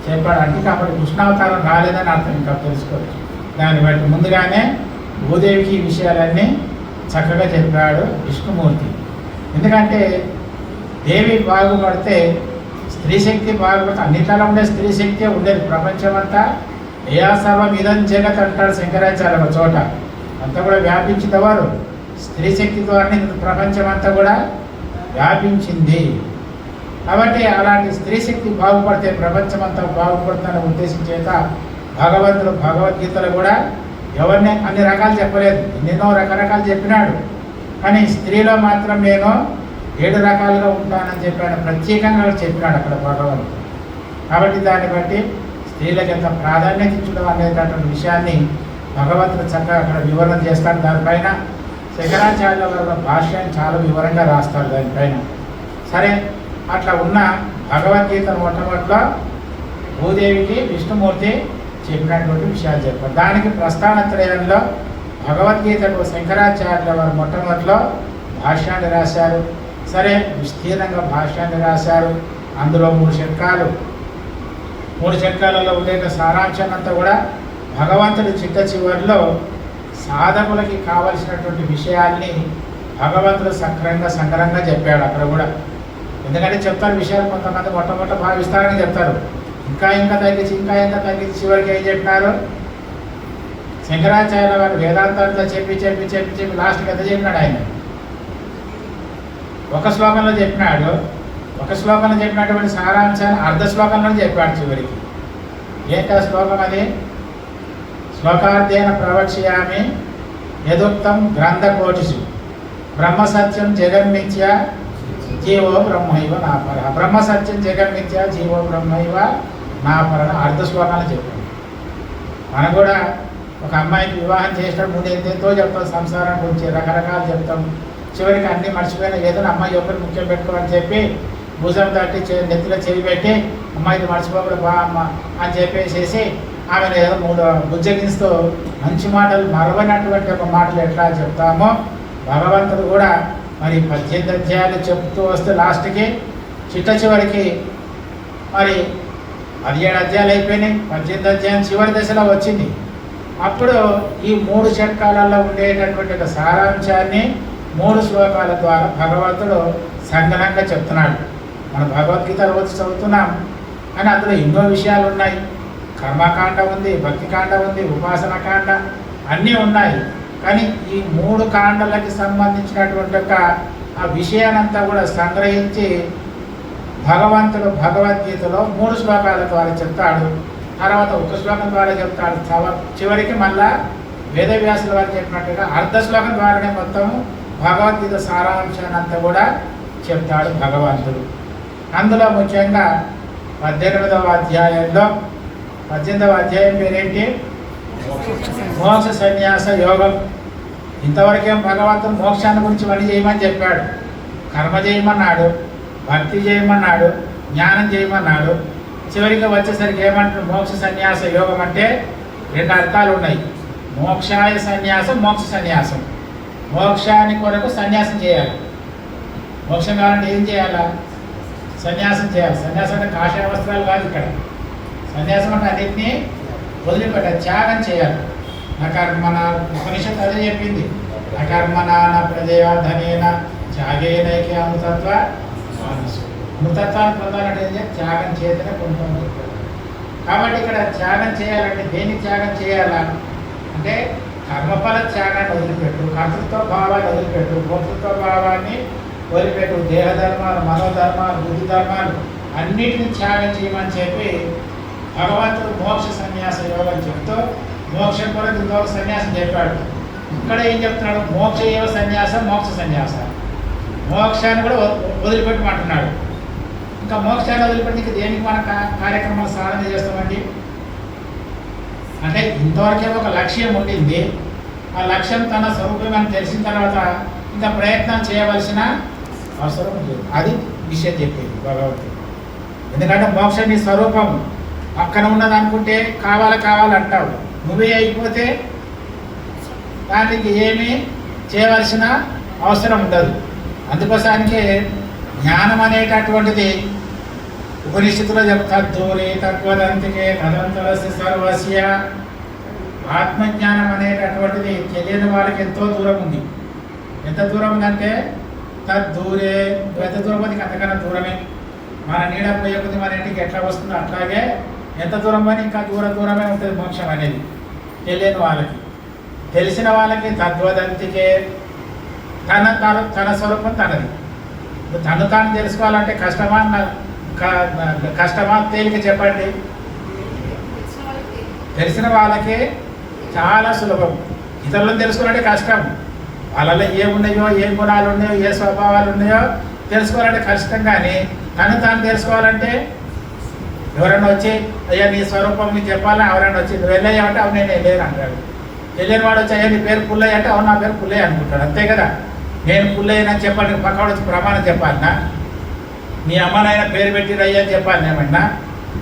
చెప్పాడు. అంటే కాబట్టి కృష్ణావతారం రాలేదని అర్థం ఇంకా తెలుసుకోవచ్చు. దాన్ని బట్టి ముందుగానే భూదేవికి ఈ విషయాలన్నీ చక్కగా చెప్పాడు విష్ణుమూర్తి. ఎందుకంటే దేవి బాగుపడితే స్త్రీ శక్తి బాగుపడితే అన్నిట్లలో ఉండే స్త్రీ శక్తి ఉండేది. ప్రపంచమంతా యా సర్వం ఇదం జగత్ అంటాడు శంకరాచార్య ఒక చోట. అంతా కూడా వ్యాపించిన వారు స్త్రీ శక్తి ద్వారానే ప్రపంచం అంతా కూడా వ్యాపించింది. కాబట్టి అలాంటి స్త్రీ శక్తి బాగుపడితే ప్రపంచం అంతా బాగుపడుతుందనే ఉద్దేశం చేత భగవంతుడు భగవద్గీతలో కూడా ఎవరిని అన్ని రకాలు చెప్పలేదు, ఎన్నెన్నో రకరకాలు చెప్పినాడు. కానీ స్త్రీలో మాత్రం నేను 7 రకాలుగా ఉంటానని చెప్పాను, ప్రత్యేకంగా చెప్పినాడు అక్కడ భగవంతుడు. కాబట్టి దాన్ని బట్టి స్త్రీలకు ఎంత ప్రాధాన్యత ఇచ్చడం అనేటటువంటి విషయాన్ని భగవంతుడు చక్కగా అక్కడ వివరణ చేస్తాడు. దానిపైన శంకరాచార్యుల వారి భాష్యాన్ని చాలా వివరంగా రాస్తాడు దానిపైన. సరే, అట్లా ఉన్న భగవద్గీతను మొట్టమొదటిలో భూదేవికి విష్ణుమూర్తి చెప్పినటువంటి విషయాలు చెప్పారు. దానికి ప్రస్థానత్రయంలో భగవద్గీతకు శంకరాచార్యుల వారు మొట్టమొదటిలో భాష్యాన్ని రాశారు. సరే, విస్తీర్ణంగా భాష్యాన్ని రాశారు. అందులో 3 శతకాలు, 3 శతకాలలో ఉండే సారాంశం అంతా కూడా భగవంతుడి చిట్ట చివరిలో సాధకులకి కావలసినటువంటి విషయాల్ని భగవంతుడు సక్రంగా సంగ్రహంగా చెప్పాడు అక్కడ కూడా. ఎందుకంటే చెప్తారు విషయాలు కొంతమంది మొట్టమొదట బాగా విస్తారంగా చెప్తారు, ఇంకా తగ్గించి చివరికి ఏం చెప్పినారు శంకరాచార్యుల వారు వేదాంతాలతో చెప్పి లాస్ట్కి ఎంత చెప్పినాడు ఆయన. ఒక శ్లోకంలో చెప్పినటువంటి సారాంశాన్ని అర్ధ శ్లోకంలో చెప్పాడు చివరికి. ఏంటా శ్లోకం అది? శ్లోకార్థేన ప్రవక్ష్యామి యదుక్తం గ్రంథకోటిషు బ్రహ్మసత్యం జగన్మిథ్య జీవో బ్రహ్మైవ నాపర. బ్రహ్మసత్యం జగన్మిథ్య జీవో బ్రహ్మైవ నాపర అర్ధ శ్లోకాలు చెప్పాడు. మనం కూడా ఒక అమ్మాయికి వివాహం చేసినప్పుడు ముందు ఎంతెంతో చెప్తాం, సంసారం గురించి రకరకాలు చెప్తాం. చివరికి అన్నీ మర్చిపోయినా ఏదైనా అమ్మాయి ఒకరు ముఖ్యం పెట్టుకోమని చెప్పి భుజం తట్టి నెత్తిలో చేయి పెట్టి అమ్మాయికి మర్చిపోకూడదు బా అమ్మ అని చెప్పేసేసి ఆమెను ఏదో 3 బుజ్జగిస్తూ మంచి మాటలు మరవనటువంటి ఒక మాటలు ఎట్లా చెప్తామో భగవంతుడు కూడా మరి 18 అధ్యాయాలు చెప్తూ వస్తే లాస్ట్కి చిట్ట చివరికి మరి 17 అధ్యాయాలు అయిపోయినాయి. 18 అధ్యాయం చివరి దశలో వచ్చింది. అప్పుడు ఈ 3 శతకాలలో ఉండేటటువంటి ఒక సారాంశాన్ని 3 శ్లోకాల ద్వారా భగవంతుడు సంగ్రహంగా చెప్తున్నాడు. మన భగవద్గీత రోజు చదువుతున్నాం కానీ అందులో ఎన్నో విషయాలు ఉన్నాయి. కర్మకాండ ఉంది, భక్తికాండ ఉంది, ఉపాసనకాండ అన్నీ ఉన్నాయి. కానీ ఈ 3 కాండలకి సంబంధించినటువంటి ఒక ఆ విషయానంతా కూడా సంగ్రహించి భగవంతుడు భగవద్గీతలో 3 శ్లోకాల ద్వారా చెప్తాడు. తర్వాత 1 శ్లోకం ద్వారా చెప్తాడు. చివరికి మళ్ళా వేదవ్యాసుల వారు చెప్పినట్టుగా అర్ధ శ్లోకం ద్వారానే మొత్తం భగవద్గీత సారాంశాన్ని అంతా కూడా చెప్తాడు భగవంతుడు. అందులో ముఖ్యంగా 18వ అధ్యాయంలో 18వ అధ్యాయం పేరేంటి? మోక్ష సన్యాస యోగం. ఇంతవరకేం భగవంతుడు మోక్షాన్ని గురించి పని చేయమని చెప్పాడు, కర్మ చేయమన్నాడు, భక్తి చేయమన్నాడు, జ్ఞానం చేయమన్నాడు. చివరికి వచ్చేసరికి ఏమంటాడు? మోక్ష సన్యాస యోగం అంటే 2 అర్థాలు ఉన్నాయి. మోక్షాయ సన్యాసం, మోక్ష సన్యాసం. మోక్షాన్ని కొరకు సన్యాసం చేయాలి. మోక్షం కావాలంటే ఏం చేయాలా? సన్యాసం చేయాలి. సన్యాసం అంటే కాషాయ వస్త్రాలు కాదు. ఇక్కడ సన్యాసం అంటే అన్నింటినీ వదిలిపెట్టాలి, త్యాగం చేయాలి. నా కర్మన ఉపనిషత్తు అదే చెప్పింది. నా కర్మన ప్రజయ ధనేన త్యాగేనైకే అమృతత్వ. అమృతత్వాన్ని పొందాలంటే త్యాగం చేతనే పొందుతుంది. కాబట్టి ఇక్కడ త్యాగం చేయాలంటే దేన్ని త్యాగం చేయాలా అంటే కర్మఫల త్యాగాన్ని వదిలిపెట్టు, కర్తృత్వ భావాన్ని వదిలిపెట్టు, భోక్తృత్వ భావాన్ని వదిలిపెట్టు, దేహధర్మాలు, మనోధర్మాలు, బుద్ధి ధర్మాలు అన్నిటిని త్యాగం చేయమని చెప్పి భగవంతుడు మోక్ష సన్యాస యోగం చెప్తూ మోక్షం కొరకు ఇంకొక సన్యాసం చెప్పాడు. ఇక్కడ ఏం చెప్తున్నాడు? మోక్ష ఏవ సన్యాసం, మోక్ష సన్యాస. మోక్షాన్ని కూడా వదిలిపెట్టమంటున్నాడు. ఇంకా మోక్షాన్ని వదిలిపెట్టి ఇంకా దేనికి మన కార్యక్రమాలు సాధన చేస్తామండి అంటే ఇంతవరకే ఒక లక్ష్యం ఉండింది. ఆ లక్ష్యం తన స్వరూపమని తెలిసిన తర్వాత ఇంకా ప్రయత్నం చేయవలసిన అవసరం లేదు. అది విషయం చెప్పేది భగవంతుడు. ఎందుకంటే మోక్షం నీ స్వరూపం పక్కన ఉన్నది అనుకుంటే కావాలంటావు. నువ్వే అయిపోతే దానికి ఏమీ చేయవలసిన అవసరం ఉండదు. అందుకోసానికి జ్ఞానం అనేటటువంటిది ఉపనిషత్తులో చెప్తారు దూరే తత్వదంతికే తదంతరస్య సర్వస్య. ఆత్మజ్ఞానం అనేటటువంటిది తెలియని వాళ్ళకి ఎంతో దూరం ఉంది. ఎంత దూరం ఉందంటే తద్దూరే, ఎంత దూరం ఉంది అంతకన్నా దూరమే. మన నీడ పోయే కొద్ది మన ఇంటికి ఎట్లా వస్తుందో అట్లాగే ఎంత దూరం పోయినా ఇంకా దూరమే ఉంటుంది మోక్షం అనేది తెలియని వాళ్ళకి. తెలిసిన వాళ్ళకి తద్వదంతికే, తన స్వరూపం తనది. తను తాను తెలుసుకోవాలంటే కష్టమా తేలిక చెప్పండి? తెలిసిన వాళ్ళకి చాలా సులభం. ఇతరులను తెలుసుకోవాలంటే కష్టం. వాళ్ళలో ఏమున్నాయో, ఏ గుణాలు ఉన్నాయో, ఏ స్వభావాలు ఉన్నాయో తెలుసుకోవాలంటే కష్టం. కానీ తను తాను తెలుసుకోవాలంటే ఎవరైనా వచ్చి అయ్యా నీ స్వరూపం నీకు చెప్పాలని ఎవరైనా వచ్చి నువ్వు వెళ్ళయ్యా అంటే అవును నేను వెళ్ళాను అంటాడు. తెలియని వాడు వచ్చి అయ్యా నీ పేరు పుల్లయ్య అంటే అవును నా పేరు పుల్లయ్య అనుకుంటాడు. అంతే కదా. నేను పుల్లయ్యనని చెప్పాలి, పక్కవాడు వచ్చి ప్రమాణం చెప్పాలన్నా, నీ అమ్మనైనా పేరు పెట్టిరయ్యా అని చెప్పాలి ఏమన్నా,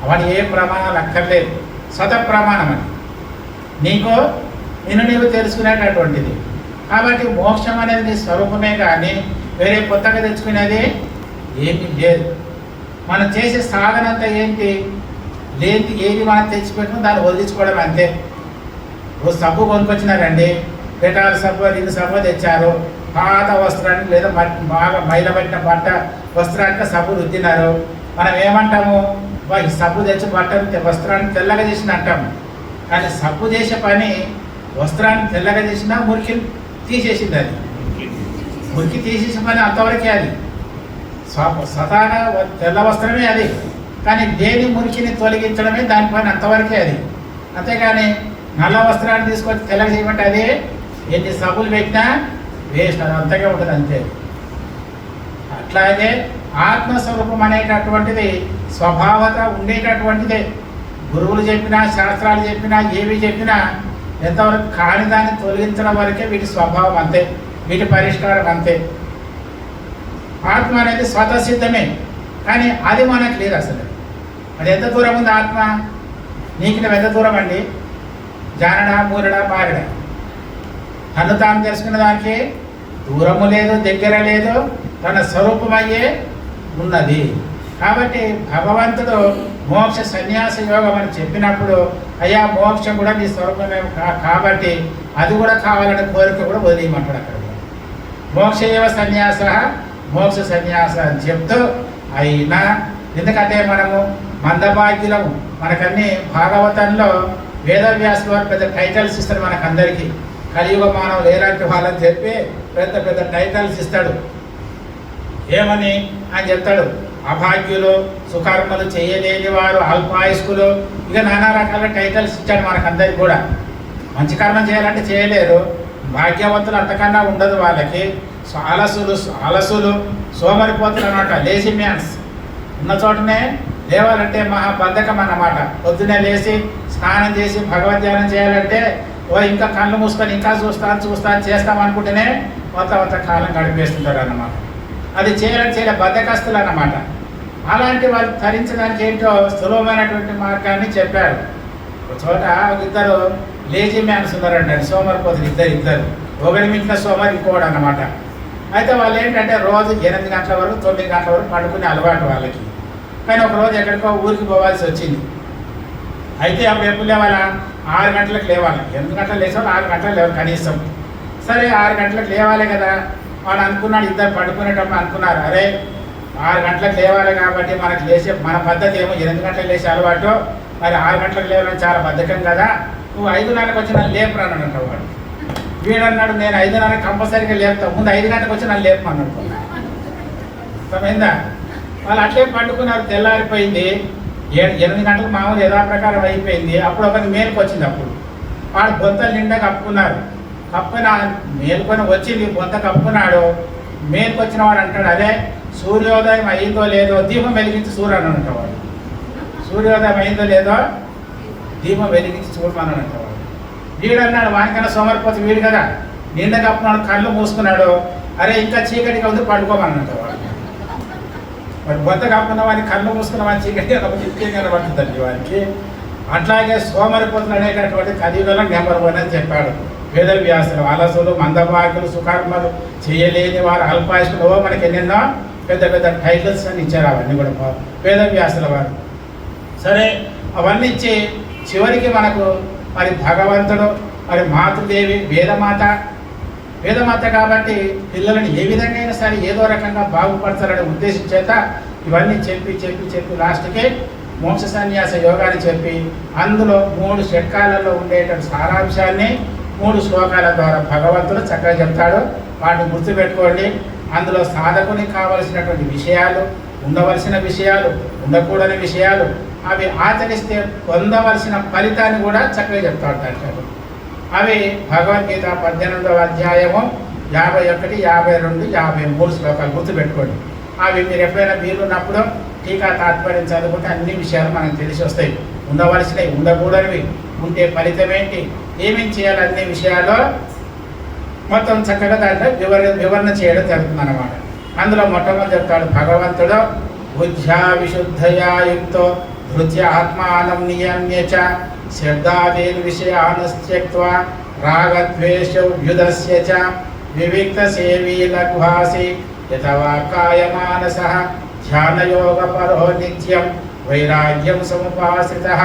అవన్నీ ఏ ప్రమాణాలు అక్కర్లేదు. స్వత ప్రమాణం అని నీవు తెలుసుకునేటటువంటిది. కాబట్టి మోక్షం అనేది నీ స్వరూపమే కానీ వేరే కొత్తగా తెచ్చుకునేది ఏమీ లేదు. మనం చేసే సాధన అంతా ఏంటి? లేని ఏది మనం తెచ్చిపెట్టుకుని దాన్ని వదిలించుకోవడం అంతే. ఓ సబ్బు కొనుక్కొచ్చినారండి, పెటాల సబ్బు 2 సబ్బు తెచ్చారు. పాత వస్త్రానికి లేదా బాగా మైలబట్టిన బట్ట వస్త్రానికి సబ్బు రుద్దినారు. మనం ఏమంటాము? ఈ సబ్బు తెచ్చి బట్టలు వస్త్రాన్ని తెల్లగా చేసిన అంటాము. కానీ సబ్బు చేసే పని వస్త్రాన్ని తెల్లగా చేసినా మురికి తీసేసింది. అది మురికి తీసేసే పని అంతవరకే. అది స్వతహాగా తెల్ల వస్త్రమే అది. కానీ దేని మురికిని తొలగించడమే దాని పని అంతవరకే అది. అంతేగాని నల్ల వస్త్రాన్ని తీసుకొచ్చి తెల్లగా చేయమంటే అది ఎన్ని సబ్బులు పెట్టినా వేస్ట్, అది అంతగా ఉంటుంది అంతే. అట్లాగే ఆత్మస్వరూపం అనేటటువంటిది స్వభావత ఉండేటటువంటిదే. గురువులు చెప్పినా, శాస్త్రాలు చెప్పినా, ఏవి చెప్పినా ఎంతవరకు కాని దాన్ని తొలగించడం వరకే వీటి స్వభావం అంతే, వీటి పరిష్కారం అంతే. ఆత్మ అనేది స్వతసిద్ధమే, కానీ అది మనకు లేదు అసలు. అది ఎంత దూరం ఉంది ఆత్మ? నీకు నువ్వు ఎంత దూరం అండి? జానడా, మూరడా, మారడా? తను తాను తెలుసుకున్న దానికి దూరము లేదు, దగ్గర లేదు, తన స్వరూపమయ్యే ఉన్నది. కాబట్టి భగవంతుడు మోక్ష సన్యాస యోగం అని చెప్పినప్పుడు అయ్యా మోక్షం కూడా నీ స్వరూపమే కాబట్టి అది కూడా కావాలనే కోరిక కూడా వదిలేయమంటాడు అక్కడ. మోక్ష ఏవ సన్యాస, మోక్ష సన్యాస అని చెప్తూ అయినా, ఎందుకంటే మనము మందభాగ్యులము. మనకన్నీ భాగవతంలో వేదవ్యాసుల వారు పెద్ద టైటిల్స్ ఇస్తాడు మనకందరికీ. కలియుగ మానవులు ఎలాంటి వాళ్ళని చెప్పి పెద్ద పెద్ద టైటిల్స్ ఇస్తాడు. ఏమని అని చెప్తాడు? అభాగ్యులు, సుకర్మలు చేయలేని వారు, అల్పాయుష్కులు, ఇక నానా రకాల టైటిల్స్ ఇచ్చాడు మనకందరికి కూడా. మంచి కర్మం చేయాలంటే చేయలేరు. భాగ్యవంతులు అంతకన్నా ఉండదు వాళ్ళకి. అలసులు సోమరిపోతులు అనమాట, లేజీ మ్యాన్స్. ఉన్న చోటనే లేవాలంటే మహాబద్ధకం అన్నమాట. పొద్దునే లేచి స్నానం చేసి భగవద్ధ్యానం చేయాలంటే ఇంకా కళ్ళు మూసుకొని ఇంకా చూస్తాను చేస్తాం అనుకుంటేనే మొత్తం కాలం గడిపేస్తుంటారు అన్నమాట. అది చేయలే బద్ధకస్తులు అన్నమాట. అలాంటి వాళ్ళు తరించడానికి ఏంటో సులభమైనటువంటి మార్గాన్ని చెప్పారు. ఒక చోట ఇద్దరు లేజీ మ్యాన్స్ ఉన్నారండి, సోమరిపోతులు ఇద్దరు. ఒకరి మించిన సోమరి ఇంకోడు అన్నమాట. అయితే వాళ్ళు ఏంటంటే రోజు 8 గంటల వరకు 9 గంటల వరకు పడుకునే అలవాటు వాళ్ళకి. కానీ ఒకరోజు ఎక్కడికో ఊరికి పోవాల్సి వచ్చింది. అయితే అప్పుడు ఎప్పుడు లేవాలా? 6 గంటలకు లేవాలి. 8 గంటలకు లేచేవాళ్ళు 6 గంటలకు లేవాలి కనీసం. సరే 6 గంటలకు లేవాలి కదా. వాళ్ళు అనుకున్నాడు, ఇద్దరు పడుకునేటప్పుడు అనుకున్నారు, అరే 6 గంటలకు లేవాలి కాబట్టి మనకు మన పద్ధతి ఏమో 8 గంటలకు లేచే అలవాటు, మరి 6 గంటలకు లేవాలని చాలా బద్ధకం కదా, నువ్వు 5:30కి వచ్చి నన్ను లేపురాను అంటావు. వాడు వీడన్నాడు, నేను 5:30 కంపల్సరీగా లేపుతావు, ముందు 5 గంటలకు వచ్చి నన్ను లేపమన్నాడు. అర్థమైందా? వాళ్ళు అట్లే పండుకున్నారు. తెల్లారిపోయింది. 8 గంటలకు మామూలు యథాప్రకారం అయిపోయింది. అప్పుడు ఒకటి మేలుకు వచ్చింది. అప్పుడు వాడు బొంతలు నిండా కప్పుకున్నారు. మేలుకొని వచ్చింది, బొంత కప్పుకున్నాడు. మేలుకు వచ్చిన వాడు అంటాడు, అదే సూర్యోదయం అయిందో లేదో దీపం వెలిగించి చూడని అంటవాడు. సూర్యోదయం అయిందో లేదో దీపం వెలిగించి చూడమని అంటవాడు. వీడు అన్నాడు, వానికన్నా సోమరిపోతే వీడు కదా, నిండా కప్పుకున్నాడు, కళ్ళు మూసుకున్నాడు, అరే ఇంకా చీకటిగా ఉంది పడుకోమని అంటవాడు. వాడు బొంత కప్పుకున్న వాడిని కళ్ళు మూసుకున్న వాడిని చీకటి ఇంకేం కనబడుతుందండి వానికి. అట్లాగే సోమరిపోతులు అనేటటువంటి కలియుగంలో నెంబర్ 1 అని చెప్పాడు వేదవ్యాసులు. అలసులు, మందభాగ్యులు, సుకర్మలు చేయలేని వారు, అల్పాయుష్కులు, మనకి ఎన్నెన్నో పెద్ద పెద్ద టైటిల్స్ అని ఇచ్చారు. అవన్నీ కూడా వేదవ్యాసుల వారు. సరే, అవన్నీ ఇచ్చి చివరికి మనకు మరి భగవంతుడు, మరి మాతృదేవి వేదమాత కాబట్టి పిల్లలని ఏ విధంగా అయినా సరే ఏదో రకంగా బాగుపడతారనే ఉద్దేశం చేత ఇవన్నీ చెప్పి లాస్ట్కి మోక్ష సన్యాస యోగాన్ని చెప్పి అందులో 3 షట్కాలలో ఉండేటువంటి సారాంశాన్ని 3 శ్లోకాల ద్వారా భగవంతుడు చక్కగా చెప్తాడు. వాటిని గుర్తుపెట్టుకోండి. అందులో సాధకునికి కావలసినటువంటి విషయాలు, ఉండవలసిన విషయాలు, ఉండకూడని విషయాలు, అవి ఆచరిస్తే పొందవలసిన ఫలితాన్ని కూడా చక్కగా చెప్తాడు దాంట్లో. అవి భగవద్గీత 18వ అధ్యాయము 51, 52, 53 శ్లోకాలు గుర్తుపెట్టుకోండి. అవి మీరు ఎప్పుడైనా వీలున్నప్పుడు టీకా తాత్పర్యం చదువుకుంటే అన్ని విషయాలు మనకు తెలిసి వస్తాయి. ఉండవలసినవి, ఉండకూడనివి, ఉంటే ఫలితం ఏంటి, ఏమేం చేయాలి అన్ని విషయాలు మొత్తం చక్కగా దాంట్లో వివరణ చేయడం జరుగుతుంది అన్నమాట. అందులో మొట్టమొదటి చెప్తాడు భగవంతుడు, బుద్ధ్యా విశుద్ధయా యుక్తో ధృత్య ఆత్మానం నియమ్య చ శబ్దాదీన్ విషయానుత్యక్త్వా రాగద్వేషవ్యుధస్య చ వివిక్త సేవీ లఘ్వాసి యథవాకాయ మానసః ధ్యానయోగపరో నిత్యం వైరాగ్యం సముపాశ్రితః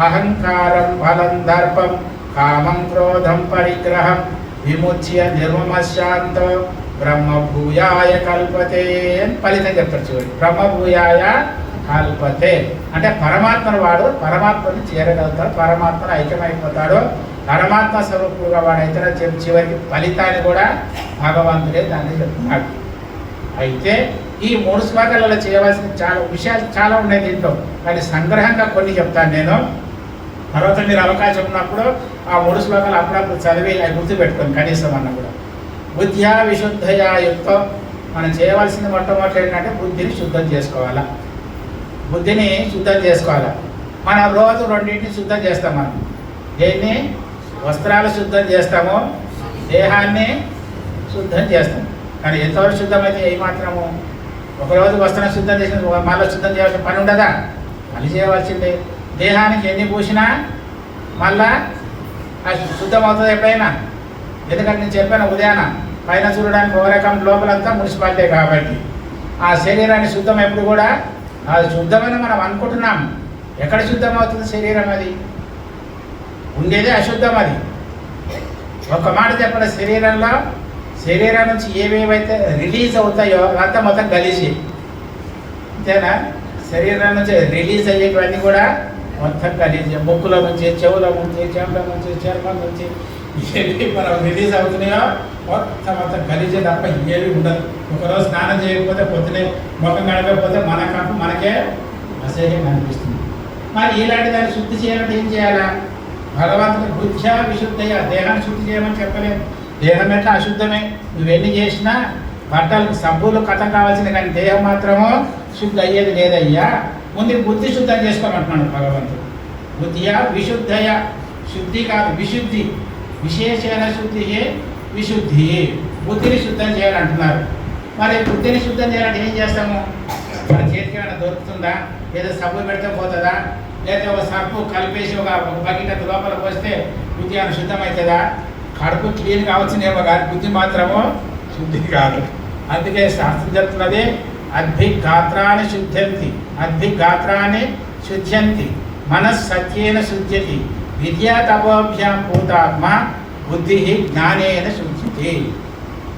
అహంకారం బలం దర్పం కామం క్రోధం పరిగ్రహం విముచ్య నిర్మమశాంతో బ్రహ్మభూయాయ కల్పతే అని ఫలితం చెప్తారు. చూడండి, బ్రహ్మభూయాయ కల్పతే అంటే పరమాత్మను వాడు పరమాత్మని చేరగలుగుతాడు, పరమాత్మను ఐక్యమైపోతాడు, పరమాత్మ స్వరూపుగా వాడు అయితే చివరికి ఫలితాన్ని కూడా భగవంతుడే దాన్ని చెప్తున్నాడు. అయితే ఈ 3 శ్లోకాలలో చేయవలసిన చాలా విషయాలు చాలా ఉన్నాయి దీంట్లో, కానీ సంగ్రహంగా కొన్ని చెప్తాను నేను. తర్వాత మీరు అవకాశం ఉన్నప్పుడు ఆ 3 శ్లోకాలు అప్పుడప్పుడు చదివి అవి గుర్తుపెట్టుకోండి కనీసం అన్న కూడా. బుద్ధ్యా విశుద్ధయా యుక్తో మనం చేయవలసింది మొట్టమొదటి ఏంటంటే బుద్ధిని శుద్ధం చేసుకోవాలా. బుద్ధిని శుద్ధం చేసుకోవాలా. మనం రోజు 2 శుద్ధం చేస్తాం. మనం దేన్ని వస్త్రాలు శుద్ధం చేస్తాము, దేహాన్ని శుద్ధం చేస్తాం. కానీ ఎంతవరకు శుద్ధమైతే ఏమాత్రము ఒకరోజు వస్త్రం శుద్ధం చేసిన మళ్ళీ శుద్ధం చేయాల్సిన పని ఉండదా? మళ్ళీ చేయవలసిందే. దేహానికి ఎన్ని పూసినా మళ్ళా శుద్ధం అవుతుంది ఎప్పుడైనా. ఎందుకంటే నేను చెప్పాను ఉదయాన, పైన చూడడానికి ఒక రకం, లోపలంతా మున్సిపాలిటీ కాబట్టి ఆ శరీరాన్ని శుద్ధం ఎప్పుడు కూడా అది శుద్ధమని మనం అనుకుంటున్నాం. ఎక్కడ శుద్ధం అవుతుంది శరీరం? అది ఉండేదే అశుద్ధం. అది ఒక మాట చెప్పండి, శరీరం నుంచి ఏవేవైతే రిలీజ్ అవుతాయో అదంతా మొత్తం గలీజి. అంతేనా? శరీరం నుంచి రిలీజ్ అయ్యేటివన్నీ కూడా మొత్తం గలీజి. ముక్కుల నుంచి, చెవుల నుంచి, చెంపల నుంచి, చర్మం నుంచి ఏవి మనం రిలీజ్ అవుతున్నాయో మొత్తం గలీజే తప్ప ఏవి ఉండదు. ఒకరోజు స్నానం చేయకపోతే, పొద్దునే ముఖం కడగకపోతే మనకే అసహ్యం అనిపిస్తుంది. మరి ఇలాంటి దాన్ని శుద్ధి చేయాలంటే ఏం చేయాలా? భగవంతుని బుద్ధ్యా విశుద్ధయ్యా. దేహాన్ని శుద్ధి చేయమని చెప్పలేదు. దేహం ఎట్లా అశుద్ధమే, నువ్వెన్ని చేసినా బట్టలు సబ్బులు కథం కావాల్సింది, కానీ దేహం మాత్రము శుద్ధి అయ్యేది లేదయ్యా. ముందు బుద్ధి శుద్ధం చేసుకోమంటున్నాడు భగవంతుడు. బుద్ధియా విశుద్ధయ, శుద్ధి కాదు విశుద్ధి, విశేషణ శుద్ధి విశుద్ధి. బుద్ధిని శుద్ధం చేయాలంటున్నారు. మరి బుద్ధిని శుద్ధం చేయాలంటే ఏం చేస్తాము? మన చేతికి ఏమైనా దొరుకుతుందా? లేదా సబ్బు పెడితే పోతుందా? లేదా ఒక సబ్బు కలిపేసి ఒక బకెట్ లోపల పోస్తే బుద్ధి ఏమైనా శుద్ధం అవుతుందా? కడుపు క్లీన్ కావచ్చునేమో కానీ బుద్ధి మాత్రము శుద్ధి కాదు. అందుకే శాస్త్రం చెప్తున్నది అద్భిగాత్రాన్ని శుద్ధ్యంతి, అద్భిగాత్రాన్ని శుద్ధ్యంతి, మనస్సత్యేన శుద్ధ్యతి, విద్యా తపోభ్యాం పూతాత్మ బుద్ధి జ్ఞానేన శుద్ధ్యతి.